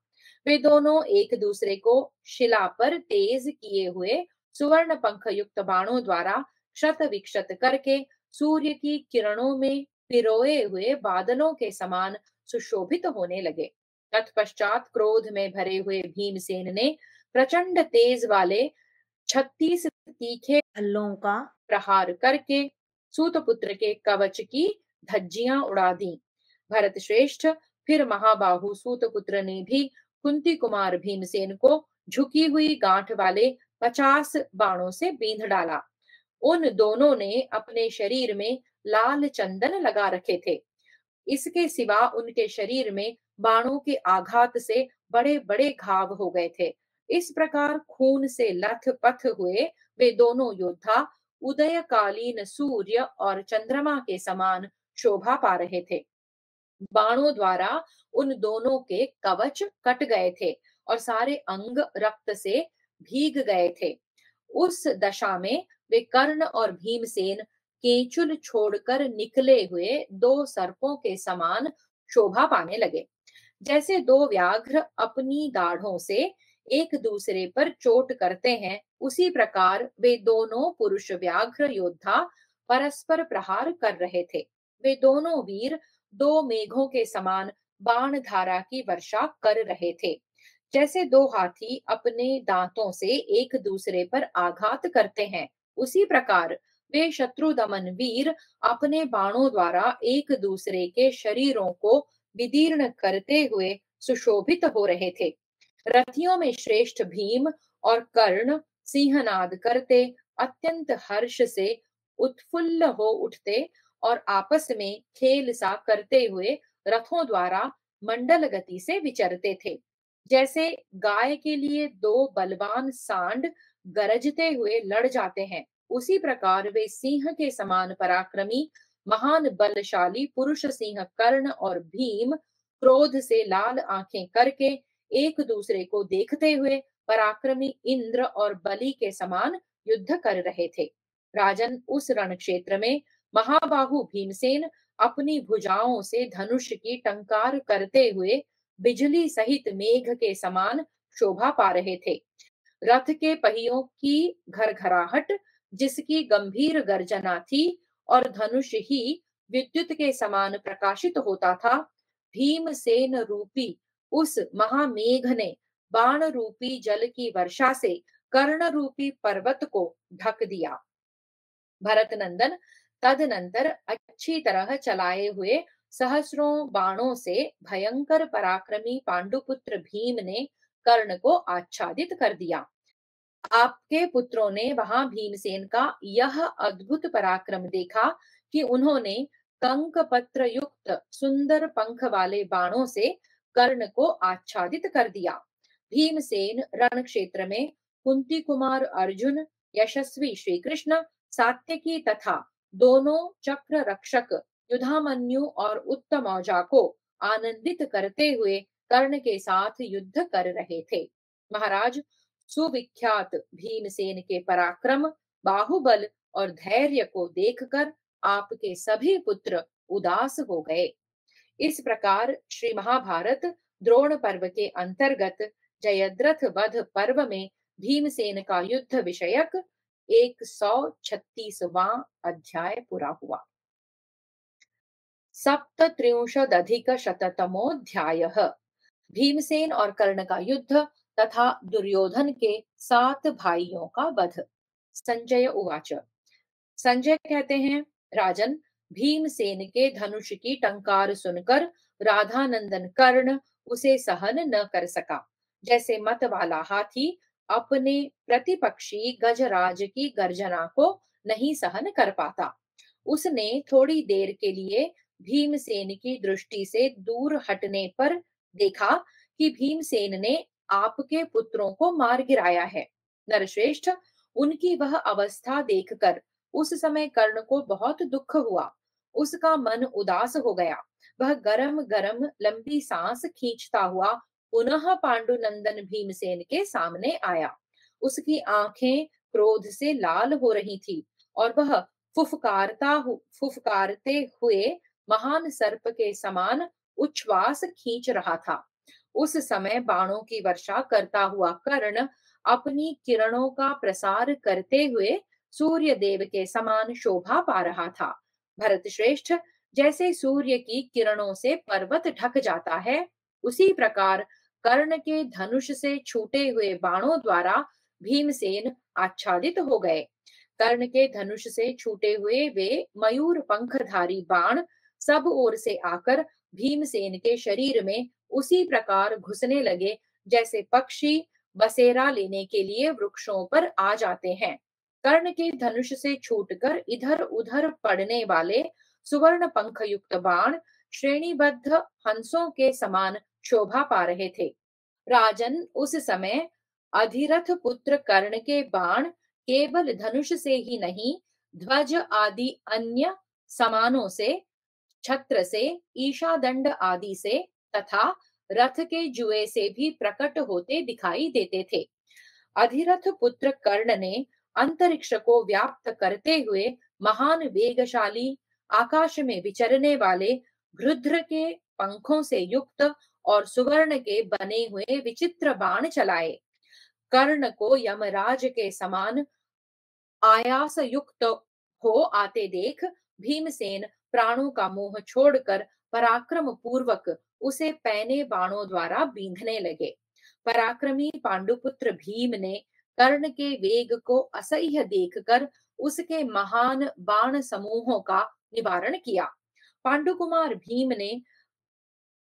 वे दोनों एक दूसरे को शिला पर तेज किए हुए सुवर्ण पंख युक्त बाणों द्वारा क्षत विक्षत करके सूर्य की किरणों में पिरोए हुए बादलों के समान सुशोभित होने लगे। तत्पश्चात क्रोध में भरे हुए भीमसेन ने प्रचंड तेज वाले 36 तीखे भल्लों का प्रहार करके सूतपुत्र के कवच की धज्जियां उड़ा दी। भरत श्रेष्ठ, फिर महाबाहु सूतपुत्र ने भी कुंती कुमार भीमसेन को झुकी हुई गांठ वाले 50 बाणों से बींध डाला। उन दोनों ने अपने शरीर में लाल चंदन लगा रखे थे। इसके सिवा उनके शरीर में बाणों के आघात से बड़े बड़े घाव हो गए थे। इस प्रकार खून से लथपथ हुए वे दोनों योद्धा उदयकालीन सूर्य और चंद्रमा के समान शोभा पा रहे थे। बाणों द्वारा उन दोनों के कवच कट गए थे और सारे अंग रक्त से भीग गए थे। उस दशा में वे कर्ण और भीमसेन केचुल छोड़कर निकले हुए दो सर्पों के समान शोभा पाने लगे। जैसे दो व्याघ्र अपनी दाढ़ों से एक दूसरे पर चोट करते हैं, उसी प्रकार वे दोनों पुरुष व्याघ्र योद्धा परस्पर प्रहार कर रहे थे। वे दोनों वीर दो मेघों के समान बाण धारा की वर्षा कर रहे थे। जैसे दो हाथी अपने दांतों से एक दूसरे पर आघात करते हैं, उसी प्रकार वे शत्रु दमन वीर अपने बाणों द्वारा एक दूसरे के शरीरों को विदीर्ण करते हुए सुशोभित हो रहे थे। रथियों में श्रेष्ठ भीम और कर्ण सिंहनाद करते अत्यंत हर्ष से उत्फुल्ल हो उठते और आपस में खेल सा करते हुए रथों द्वारा मंडल गति से विचरते थे। जैसे गाय के लिए दो बलवान सांड गरजते हुए लड़ जाते हैं, उसी प्रकार वे सिंह के समान पराक्रमी महान बलशाली पुरुष सिंह कर्ण और भीम क्रोध से लाल आंखें करके एक दूसरे को देखते हुए पराक्रमी इंद्र और बलि के समान युद्ध कर रहे थे। राजन, उस रण क्षेत्र में महाबाहु भीमसेन अपनी भुजाओं से धनुष की टंकार करते हुए बिजली सहित मेघ के समान शोभा पा रहे थे। रथ के पहियों की घरघराहट, जिसकी गंभीर गर्जना थी, और धनुष ही विद्युत के समान प्रकाशित होता था, भीमसेन रूपी उस महामेघ ने बाण रूपी जल की वर्षा से कर्ण रूपी पर्वत को ढक दिया। भरत नंदन तदनंतर अच्छी तरह चलाए हुए सहस्रों बाणों से भयंकर पराक्रमी पांडुपुत्र भीम ने कर्ण को आच्छादित कर दिया। आपके पुत्रों ने वहां भीमसेन का यह अद्भुत पराक्रम देखा कि उन्होंने कंक पत्र युक्त सुंदर पंख वाले बाणों से कर्ण को आच्छादित कर दिया। भीमसेन रण क्षेत्र में कुंती कुमार अर्जुन, यशस्वी श्री कृष्ण, सात्यकी तथा दोनों चक्र रक्षक युधामन्यु और उत्तमौजा को आनंदित करते हुए कर्ण के साथ युद्ध कर रहे थे। महाराज, सुविख्यात भीमसेन के पराक्रम, बाहुबल और धैर्य को देखकर आपके सभी पुत्र उदास हो गए। इस प्रकार श्री महाभारत द्रोण पर्व के अंतर्गत जयद्रथ वध पर्व में भीमसेन का युद्ध विषयक 136वां अध्याय पूरा हुआ। सप्तत्रिंशदधिकशततमोऽध्यायः। भीमसेन और कर्ण का युद्ध तथा दुर्योधन के 7 भाइयों का वध। संजय उवाच। संजय कहते हैं, राजन, भीमसेन के धनुष की टंकार सुनकर राधानंदन कर्ण उसे सहन न कर सका। जैसे मत वाला हाथी अपने प्रतिपक्षी गजराज की गर्जना को नहीं सहन कर पाता, उसने थोड़ी देर के लिए भीमसेन की दृष्टि से दूर हटने पर देखा कि भीमसेन ने आपके पुत्रों को मार गिराया है। नरश्रेष्ठ, उनकी वह अवस्था देखकर उस समय कर्ण को बहुत दुख हुआ। उसका मन उदास हो गया। वह गरम गरम लंबी सांस खींचता हुआ पुनः पांडुनंदन भीमसेन के सामने आया। उसकी आंखें क्रोध से लाल हो रही थी और वह फुफकारते हुए महान सर्प के समान उच्छ्वास खींच रहा था। उस समय बाणों की वर्षा करता हुआ कर्ण अपनी किरणों का प्रसार करते हुए सूर्य देव के समान शोभा पा रहा था। भरत श्रेष्ठ, जैसे सूर्य की किरणों से पर्वत ढक जाता है, उसी प्रकार कर्ण के धनुष से छूटे हुए बाणों द्वारा भीमसेन आच्छादित हो गए। कर्ण के धनुष से छूटे हुए वे मयूर पंखधारी बाण सब ओर से आकर भीमसेन के शरीर में उसी प्रकार घुसने लगे जैसे पक्षी बसेरा लेने के लिए वृक्षों पर आ जाते हैं। कर्ण के धनुष से छूटकर इधर उधर पड़ने वाले सुवर्ण पंख युक्त बाण श्रेणीबद्ध हंसों के समान शोभा पा रहे थे। राजन, उस समय अधिरथ पुत्र कर्ण के बाण केवल धनुष से ही नहीं, ध्वज आदि अन्य समानों से, छत्र से, ईशादंड आदि से तथा रथ के जुए से भी प्रकट होते दिखाई देते थे। अधिरथ पुत्र कर्ण ने अंतरिक्ष को व्याप्त करते हुए महान वेगशाली आकाश में विचरने वाले गृध्र के पंखों से युक्त और सुवर्ण के बने हुए विचित्र बाण चलाए। कर्ण को यमराज के समान आयास युक्त हो आते देख भीमसेन प्राणों का मोह छोड़कर पराक्रम पूर्वक उसे पैने बाणों द्वारा बींधने लगे। पराक्रमी पांडुपुत्र भीम ने कर्ण के वेग को असह्य देखकर उसके महान बाण समूहों का निवारण किया। पांडुकुमार भीम ने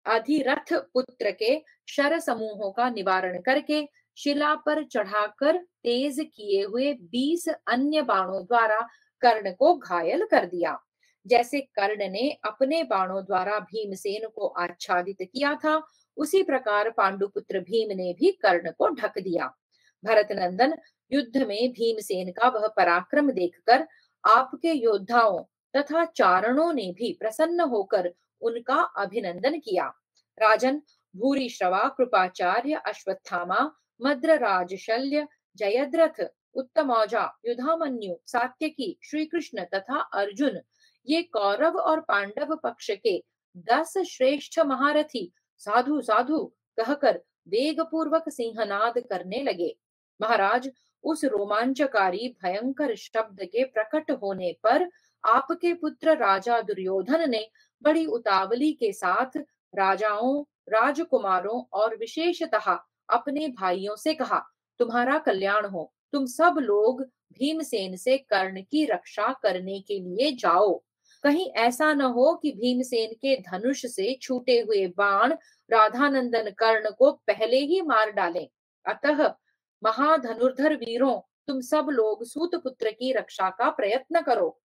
अधिरथ पुत्र के शर समूहों का निवारण करके शिला पर चढ़ाकर तेज किए हुए 20 अन्य बाणों द्वारा कर्ण को घायल कर दिया। जैसे कर्ण ने अपने बाणों द्वारा भीमसेन को आच्छादित किया था, उसी प्रकार पांडुपुत्र भीम ने भी कर्ण को ढक दिया। भरत नंदन, युद्ध में भीमसेन का वह पराक्रम देखकर आपके योद्धाओं तथा चारणों ने भी प्रसन्न होकर उनका अभिनंदन किया। राजन, भूरिश्रवा, कृपाचार्य, अश्वत्थामा, मद्रराज शल्य, जयद्रथ, उत्तमौजा, युधामन्यु, सात्यकी, श्री कृष्ण तथा अर्जुन, ये कौरव और पांडव पक्ष के 10 श्रेष्ठ महारथी साधु साधु कहकर वेग पूर्वक सिंहनाद करने लगे। महाराज, उस रोमांचकारी भयंकर शब्द के प्रकट होने पर आपके पुत्र राजा दुर्योधन ने बड़ी उतावली के साथ राजाओं, राजकुमारों और विशेषतः अपने भाइयों से कहा, तुम्हारा कल्याण हो, तुम सब लोग भीमसेन से कर्ण की रक्षा करने के लिए जाओ। कहीं ऐसा न हो कि भीमसेन के धनुष से छूटे हुए बाण राधानंदन कर्ण को पहले ही मार डालें। अतः महाधनुर्धर वीरों, तुम सब लोग सूत पुत्र की रक्षा का प्रयत्न करो।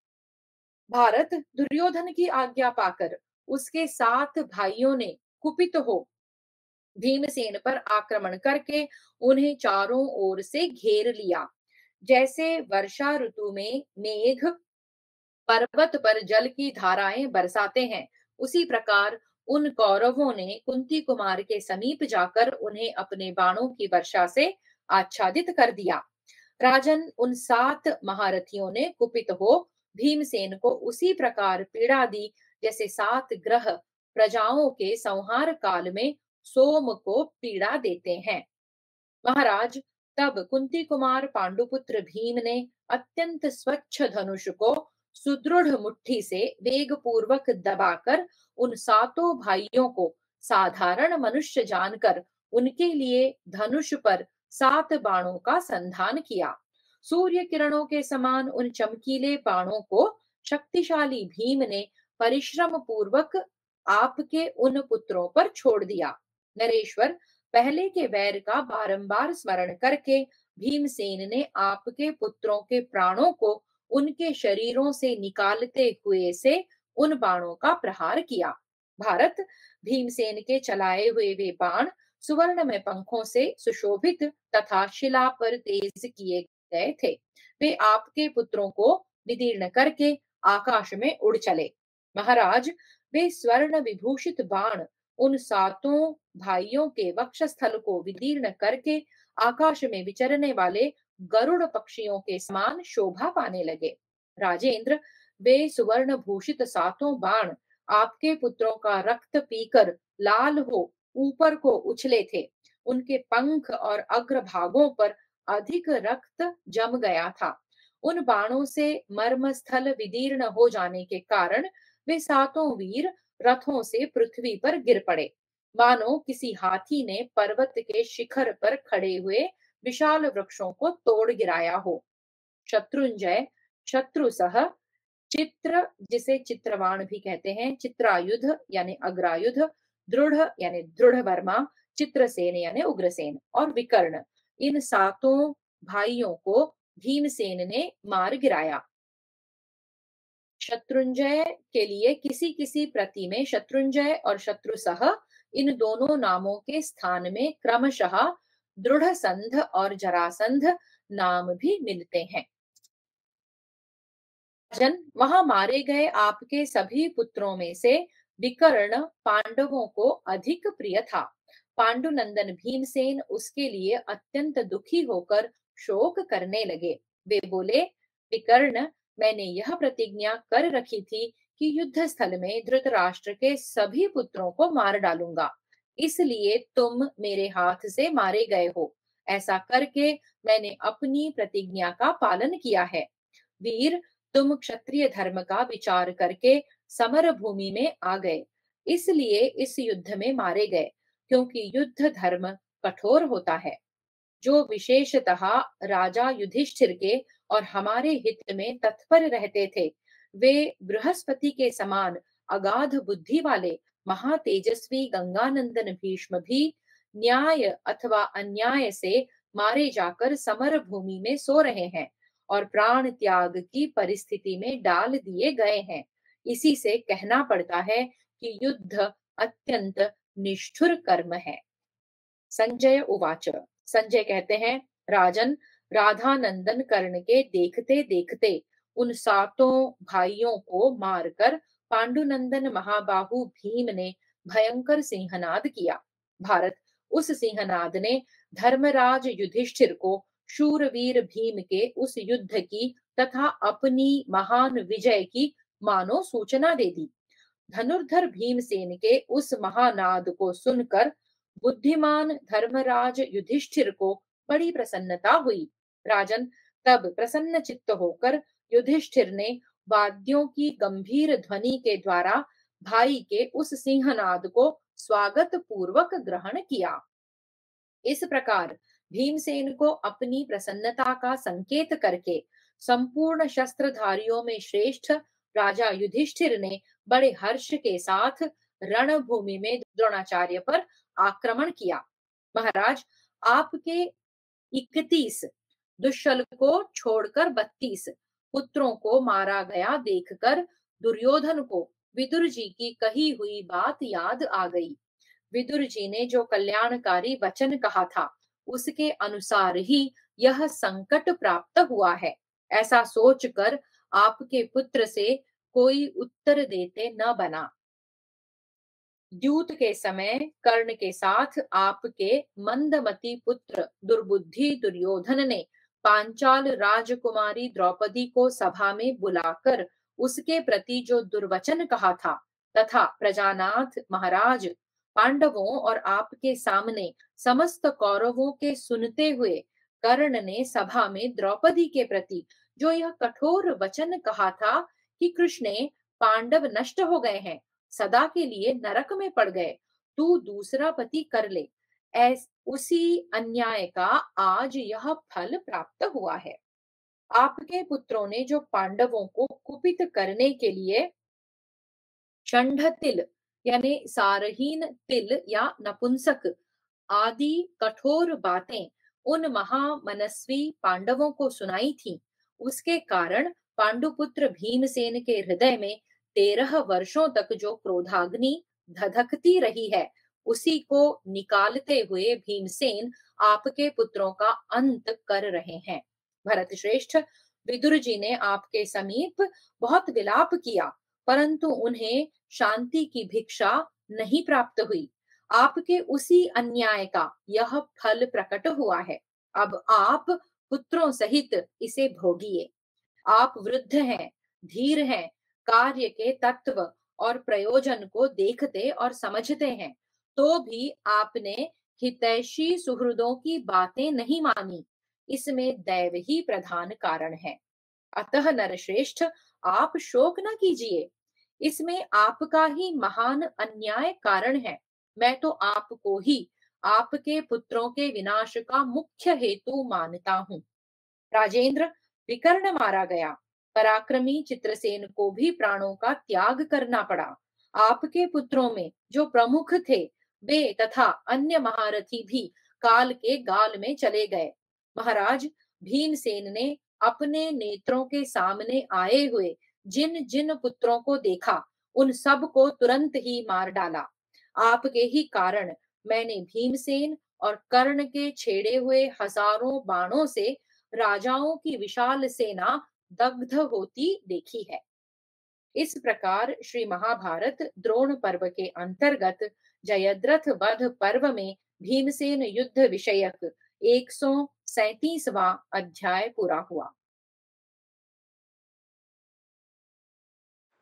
भारत दुर्योधन की आज्ञा पाकर उसके 7 भाइयों ने कुपित हो भीमसेन पर आक्रमण करके उन्हें चारों ओर से घेर लिया। जैसे वर्षा ऋतु में मेघ पर्वत पर जल की धाराएं बरसाते हैं, उसी प्रकार उन कौरवों ने कुंती कुमार के समीप जाकर उन्हें अपने बाणों की वर्षा से आच्छादित कर दिया। राजन, उन 7 महारथियों ने कुपित हो भीमसेन को उसी प्रकार पीड़ा दी जैसे 7 ग्रह प्रजाओं के संहार काल में सोम को पीड़ा देते हैं। महाराज, तब कुंती कुमार पांडुपुत्र भीम ने अत्यंत स्वच्छ धनुष को सुदृढ़ मुट्ठी से वेग पूर्वक दबाकर उन 7 भाइयों को साधारण मनुष्य जानकर उनके लिए धनुष पर 7 बाणों का संधान किया। सूर्य किरणों के समान उन चमकीले बाणों को शक्तिशाली भीम ने परिश्रम पूर्वक आपके उन पुत्रों पर छोड़ दिया। नरेश्वर, पहले के वैर का बारंबार स्मरण करके भीमसेन ने आपके पुत्रों के प्राणों को उनके शरीरों से निकालते हुए से उन बाणों का प्रहार किया। भारत, भीमसेन के चलाए हुए वे बाण सुवर्ण में पंखों से सुशोभित तथा शिला पर तेज किए गए थे। वे आपके पुत्रों को विदीर्ण करके आकाश में उड़ चले। महाराज, वे स्वर्ण विभूषित बाण उन 7 भाइयों के वक्षस्थल को विदीर्ण करके आकाश में विचरने वाले गरुड़ पक्षियों के समान शोभा पाने लगे। राजेंद्र, वे सुवर्ण भूषित 7 बाण आपके पुत्रों का रक्त पीकर लाल हो ऊपर को उछले थे। उनके पंख और अग्रभागों पर अधिक रक्त जम गया था। उन बाणों से मर्मस्थल विदीर्ण हो जाने के कारण वे 7 वीर रथों से पृथ्वी पर गिर पड़े, मानो किसी हाथी ने पर्वत के शिखर पर खड़े हुए विशाल वृक्षों को तोड़ गिराया हो। शत्रुंजय, शत्रुसह, चित्र, जिसे चित्रवाण भी कहते हैं, चित्रायुध यानी अग्रायुध, दृढ़ यानी दृढ़ वर्मा, चित्रसेन यानी उग्रसेन और विकर्ण, इन 7 भाइयों को भीमसेन ने मार गिराया। शत्रुंजय के लिए किसी किसी प्रति में शत्रुंजय और शत्रुसह इन दोनों नामों के स्थान में क्रमशः दृढ़संध और जरासंध नाम भी मिलते हैं। जन, वहां मारे गए आपके सभी पुत्रों में से विकर्ण पांडवों को अधिक प्रिय था। पांडुनंदन भीमसेन उसके लिए अत्यंत दुखी होकर शोक करने लगे। वे बोले, विकर्ण, मैंने यह प्रतिज्ञा कर रखी थी कि युद्ध स्थल में धृतराष्ट्र के सभी पुत्रों को मार डालूंगा, इसलिए तुम मेरे हाथ से मारे गए हो। ऐसा करके मैंने अपनी प्रतिज्ञा का पालन किया है। वीर, तुम क्षत्रिय धर्म का विचार करके समर भूमि में आ गए, इसलिए इस युद्ध में मारे गए, क्योंकि युद्ध धर्म कठोर होता है। जो विशेषतः राजा युधिष्ठिर के और हमारे हित में तत्पर रहते थे, वे बृहस्पति के समान अगाध बुद्धि वाले महातेजस्वी गंगानंदन भीष्म भी न्याय अथवा अन्याय से मारे जाकर समर भूमि में सो रहे हैं और प्राण त्याग की परिस्थिति में डाल दिए गए हैं। इसी से कहना पड़ता है कि युद्ध अत्यंत निष्ठुर कर्म है। संजय उवाच, संजय कहते हैं, राजन, राधानंदन कर्ण के देखते देखते उन 7 भाइयों को मारकर पांडुनंदन महाबाहु भीम ने भयंकर सिंहनाद किया। भारत, उस सिंहनाद ने धर्मराज युधिष्ठिर को शूरवीर भीम के उस युद्ध की तथा अपनी महान विजय की मानो सूचना दे दी। धनुर्धर भीमसेन के उस महानाद को सुनकर बुद्धिमान धर्मराज युधिष्ठिर को बड़ी प्रसन्नता हुई। राजन, तब प्रसन्न चित्त होकर युधिष्ठिर ने वाद्यों की गंभीर ध्वनि के द्वारा भाई के उस सिंहनाद को स्वागत पूर्वक ग्रहण किया। इस प्रकार भीमसेन को अपनी प्रसन्नता का संकेत करके संपूर्ण शस्त्रधारियों में श्रेष्ठ राजा युधिष्ठिर ने बड़े हर्ष के साथ रणभूमि में द्रोणाचार्य पर आक्रमण किया। महाराज, आपके 31, दुष्यल को छोड़कर 32 पुत्रों को मारा गया देखकर दुर्योधन को विदुर जी की कही हुई बात याद आ गई। विदुर जी ने जो कल्याणकारी वचन कहा था, उसके अनुसार ही यह संकट प्राप्त हुआ है। ऐसा सोचकर आपके पुत्र से कोई उत्तर देते न बना। द्यूत के समय कर्ण के साथ आपके मंदमती पुत्र दुर्बुद्धि दुर्योधन ने पांचाल राजकुमारी द्रौपदी को सभा में बुलाकर उसके प्रति जो दुर्वचन कहा था, तथा प्रजानाथ महाराज पांडवों और आपके सामने समस्त कौरवों के सुनते हुए कर्ण ने सभा में द्रौपदी के प्रति जो यह कठोर वचन कहा था कि कृष्णे पांडव नष्ट हो गए हैं, सदा के लिए नरक में पड़ गए, तू दूसरा पति कर ले, ऐस उसी अन्याय का आज यह फल प्राप्त हुआ है। आपके पुत्रों ने जो पांडवों को कुपित करने के लिए षंड तिल यानी सारहीन तिल या नपुंसक आदि कठोर बातें उन महामनस्वी पांडवों को सुनाई थी, उसके कारण पांडुपुत्र भीमसेन के हृदय में 13 वर्षों तक जो क्रोधाग्नि धधकती रही है, उसी को निकालते हुए भीमसेन आपके पुत्रों का अंत कर रहे हैं। भरत श्रेष्ठ, विदुर जी ने आपके समीप बहुत विलाप किया, परंतु उन्हें शांति की भिक्षा नहीं प्राप्त हुई। आपके उसी अन्याय का यह फल प्रकट हुआ है। अब आप पुत्रों सहित इसे भोगिए। आप वृद्ध हैं, धीर हैं, कार्य के तत्व और प्रयोजन को देखते और समझते हैं, तो भी आपने हितैषी सुहृदों की बातें नहीं मानी। इसमें दैव ही प्रधान कारण है। अतः नरश्रेष्ठ, आप शोक न कीजिए, इसमें आपका ही महान अन्याय कारण है। मैं तो आपको ही आपके पुत्रों के विनाश का मुख्य हेतु मानता हूँ। राजेंद्र, विकर्ण मारा गया, पराक्रमी चित्रसेन को भी प्राणों का त्याग करना पड़ा। आपके पुत्रों में जो प्रमुख थे, वे तथा अन्य महारथी भी काल के गाल में चले गए। महाराज, भीमसेन ने अपने नेत्रों के सामने आए हुए जिन जिन पुत्रों को देखा, उन सब को तुरंत ही मार डाला। आपके ही कारण मैंने भीमसेन और कर्ण के छेड़े हुए हजारों बाणों से राजाओं की विशाल सेना दग्ध होती देखी है। इस प्रकार श्री महाभारत द्रोण पर्व के अंतर्गत जयद्रथ वध पर्व में भीमसेन युद्ध विषयक 137वां अध्याय पूरा हुआ।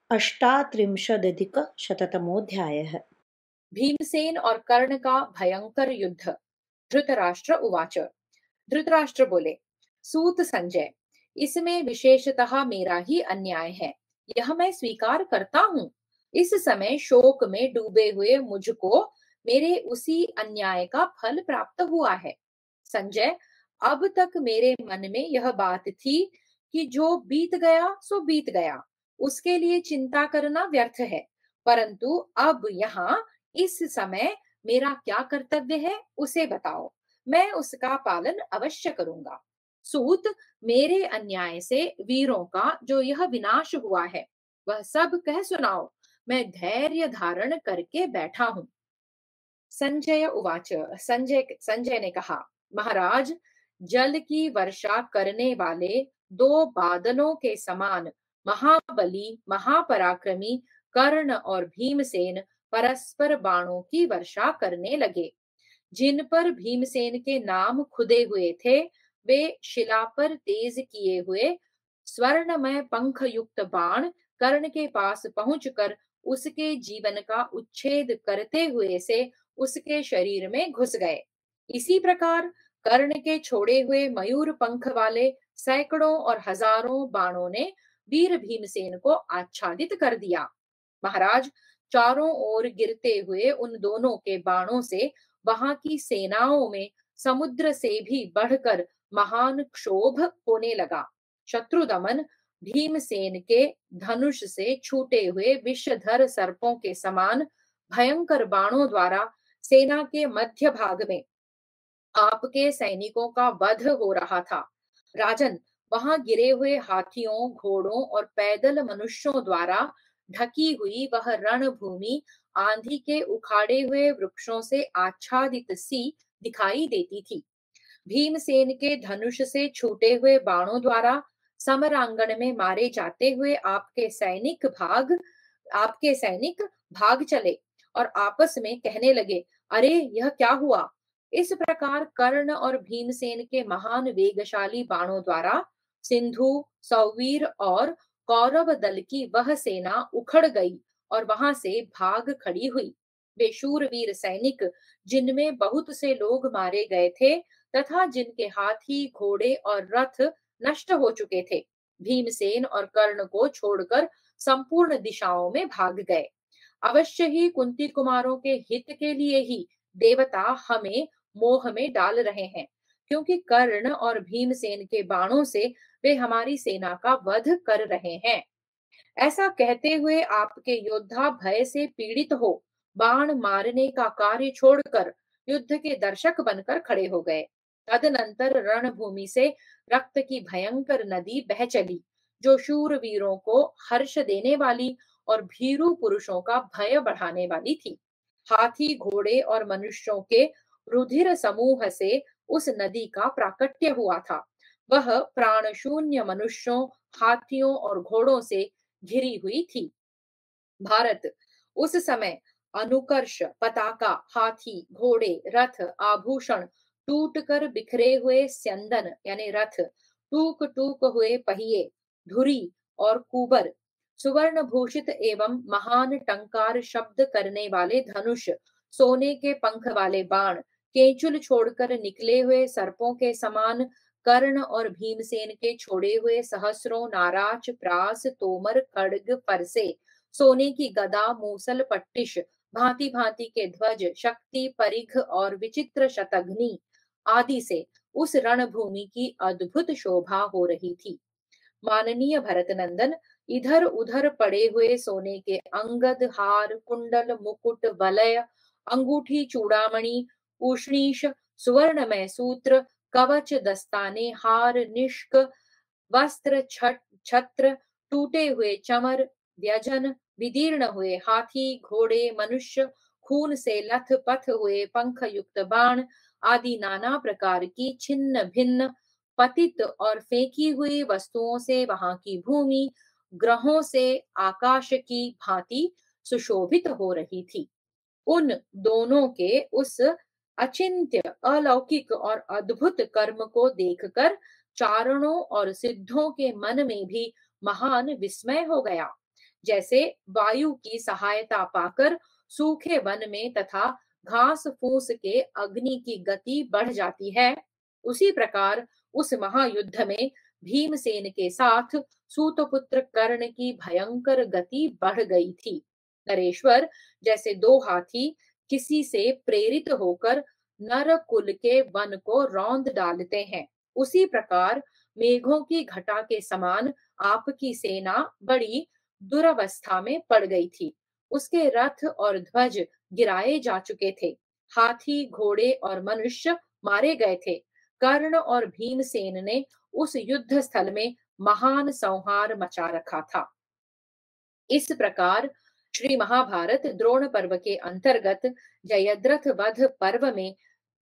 अष्टात्रिंशदधिकशततमोऽध्यायः। भीमसेन और कर्ण का भयंकर युद्ध। धृतराष्ट्र उवाच। धृतराष्ट्र बोले, सूत संजय, इसमें विशेषतः मेरा ही अन्याय है, यह मैं स्वीकार करता हूँ। इस समय शोक में डूबे हुए मुझको मेरे उसी अन्याय का फल प्राप्त हुआ है। संजय, अब तक मेरे मन में यह बात थी कि जो बीत गया सो बीत गया, उसके लिए चिंता करना व्यर्थ है, परंतु अब यहाँ इस समय मेरा क्या कर्तव्य है उसे बताओ, मैं उसका पालन अवश्य करूंगा। सूत, मेरे अन्याय से वीरों का जो यह विनाश हुआ है, वह सब कह सुनाओ, मैं धैर्य धारण करके बैठा हूँ। संजय उवाच। संजय ने कहा, महाराज, जल की वर्षा करने वाले दो बादलों के समान महाबली महापराक्रमी कर्ण और भीमसेन परस्पर बाणों की वर्षा करने लगे। जिन पर भीमसेन के नाम खुदे हुए थे, वे शिला पर तेज किए हुए स्वर्णमय पंख युक्त बाण कर्ण के पास पहुंचकर उसके जीवन का उच्छेद करते हुए से उसके शरीर में घुस गए। इसी प्रकार कर्ण के छोड़े हुए मयूर पंख वाले सैकड़ों और हजारों बाणों ने वीर भीमसेन को आच्छादित कर दिया। महाराज, चारों ओर गिरते हुए उन दोनों के बाणों से वहां की सेनाओं में समुद्र से भी बढ़कर महान क्षोभ होने लगा। शत्रु दमन भीमसेन के धनुष से छूटे हुए विषधर सर्पों के समान भयंकर बाणों द्वारा सेना के मध्य भाग में आपके सैनिकों का वध हो रहा था। राजन, वहां गिरे हुए हाथियों, घोड़ों और पैदल मनुष्यों द्वारा ढकी हुई वह रणभूमि आंधी के उखाड़े हुए वृक्षों से आच्छादित सी दिखाई देती थी। भीमसेन के धनुष से छूटे हुए बाणों द्वारा समरांगण में मारे जाते हुए आपके सैनिक भाग चले और आपस में कहने लगे, अरे यह क्या हुआ। इस प्रकार कर्ण और भीमसेन के महान वेगशाली बाणों द्वारा सिंधु, सौवीर और कौरव दल की वह सेना उखड़ गई और वहां से भाग खड़ी हुई। वे शूरवीर सैनिक, जिनमें बहुत से लोग मारे गए थे तथा जिनके हाथी, घोड़े और रथ नष्ट हो चुके थे, भीमसेन और कर्ण को छोड़कर संपूर्ण दिशाओं में भाग गए। अवश्य ही कुंती कुमारों के हित के लिए ही देवता हमें मोह में डाल रहे हैं, क्योंकि कर्ण और भीमसेन के बाणों से वे हमारी सेना का वध कर रहे हैं। ऐसा कहते हुए आपके योद्धा भय से पीड़ित हो बाण मारने का कार्य छोड़कर युद्ध के दर्शक बनकर खड़े हो गए। तदनंतर रणभूमि से रक्त की भयंकर नदी बह चली, जो शूरवीरों को हर्ष देने वाली और भीरू पुरुषों का भय बढ़ाने वाली थी। हाथी, घोड़े और मनुष्यों के रुधिर समूह से उस नदी का प्राकट्य हुआ था। वह प्राण शून्य मनुष्यों, हाथियों और घोड़ों से घिरी हुई थी। भारत उस समय अनुकर्ष, पताका, हाथी, घोड़े, रथ, आभूषण, टूट कर बिखरे हुए स्यंदन यानी रथ, टूक टूक हुए पहिए, धुरी और कुबर, सुवर्ण भूषित एवं महान टंकार शब्द करने वाले धनुष, सोने के पंख वाले बाण, केंचुल छोड़कर निकले हुए सर्पों के समान कर्ण और भीमसेन के छोड़े हुए सहस्रों नाराज, प्रास, तोमर, खड्ग, फरसे, सोने की गदा, मूसल, पट्टिश, भांति भांति के ध्वज, शक्ति, परिघ और विचित्र शतघ्नि आदि से उस रणभूमि की अद्भुत शोभा हो रही थी। माननीय भरत नंदन, इधर उधर पड़े हुए सोने के अंगद, हार, कुंडल, मुकुट, वलय, अंगूठी, चूड़ामणि, उष्णीश, सुवर्णमय सूत्र, कवच, दस्ताने, हार, निष्क, वस्त्र, छत्र, टूटे हुए चमर, व्यजन, विदीर्ण हुए हाथी, घोड़े, मनुष्य, खून से लथ पथ हुए पंख युक्त बाण आदि नाना प्रकार की छिन्न भिन्न पतित और फेंकी हुई वस्तुओं से वहां की भूमि ग्रहों से आकाश की भांति सुशोभित हो रही थी। उन दोनों के उस अचिंत्य, अलौकिक और अद्भुत कर्म को देखकर चारणों और सिद्धों के मन में भी महान विस्मय हो गया। जैसे वायु की सहायता पाकर सूखे वन में तथा घास फूस के अग्नि की गति बढ़ जाती है, उसी प्रकार उस महायुद्ध में भीमसेन के साथ सूतपुत्र कर्ण की भयंकर गति बढ़ गई थी। नरेश्वर, जैसे दो हाथी किसी से प्रेरित होकर नर कुल के वन को रौंद डालते हैं, उसी प्रकार मेघों की घटा के समान आपकी सेना बड़ी दुरवस्था में पड़ गई थी। उसके रथ और ध्वज गिराए जा चुके थे, हाथी, घोड़े और मनुष्य मारे गए थे। कर्ण और भीमसेन ने उस युद्ध स्थल में महान संहार मचा रखा था। इस प्रकार श्री महाभारत द्रोण पर्व के अंतर्गत जयद्रथ वध पर्व में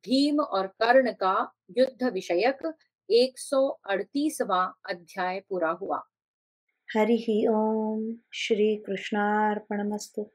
भीम और कर्ण का युद्ध विषयक 138वां अध्याय पूरा हुआ। हरिः ओम। श्री कृष्णार्पणमस्तु।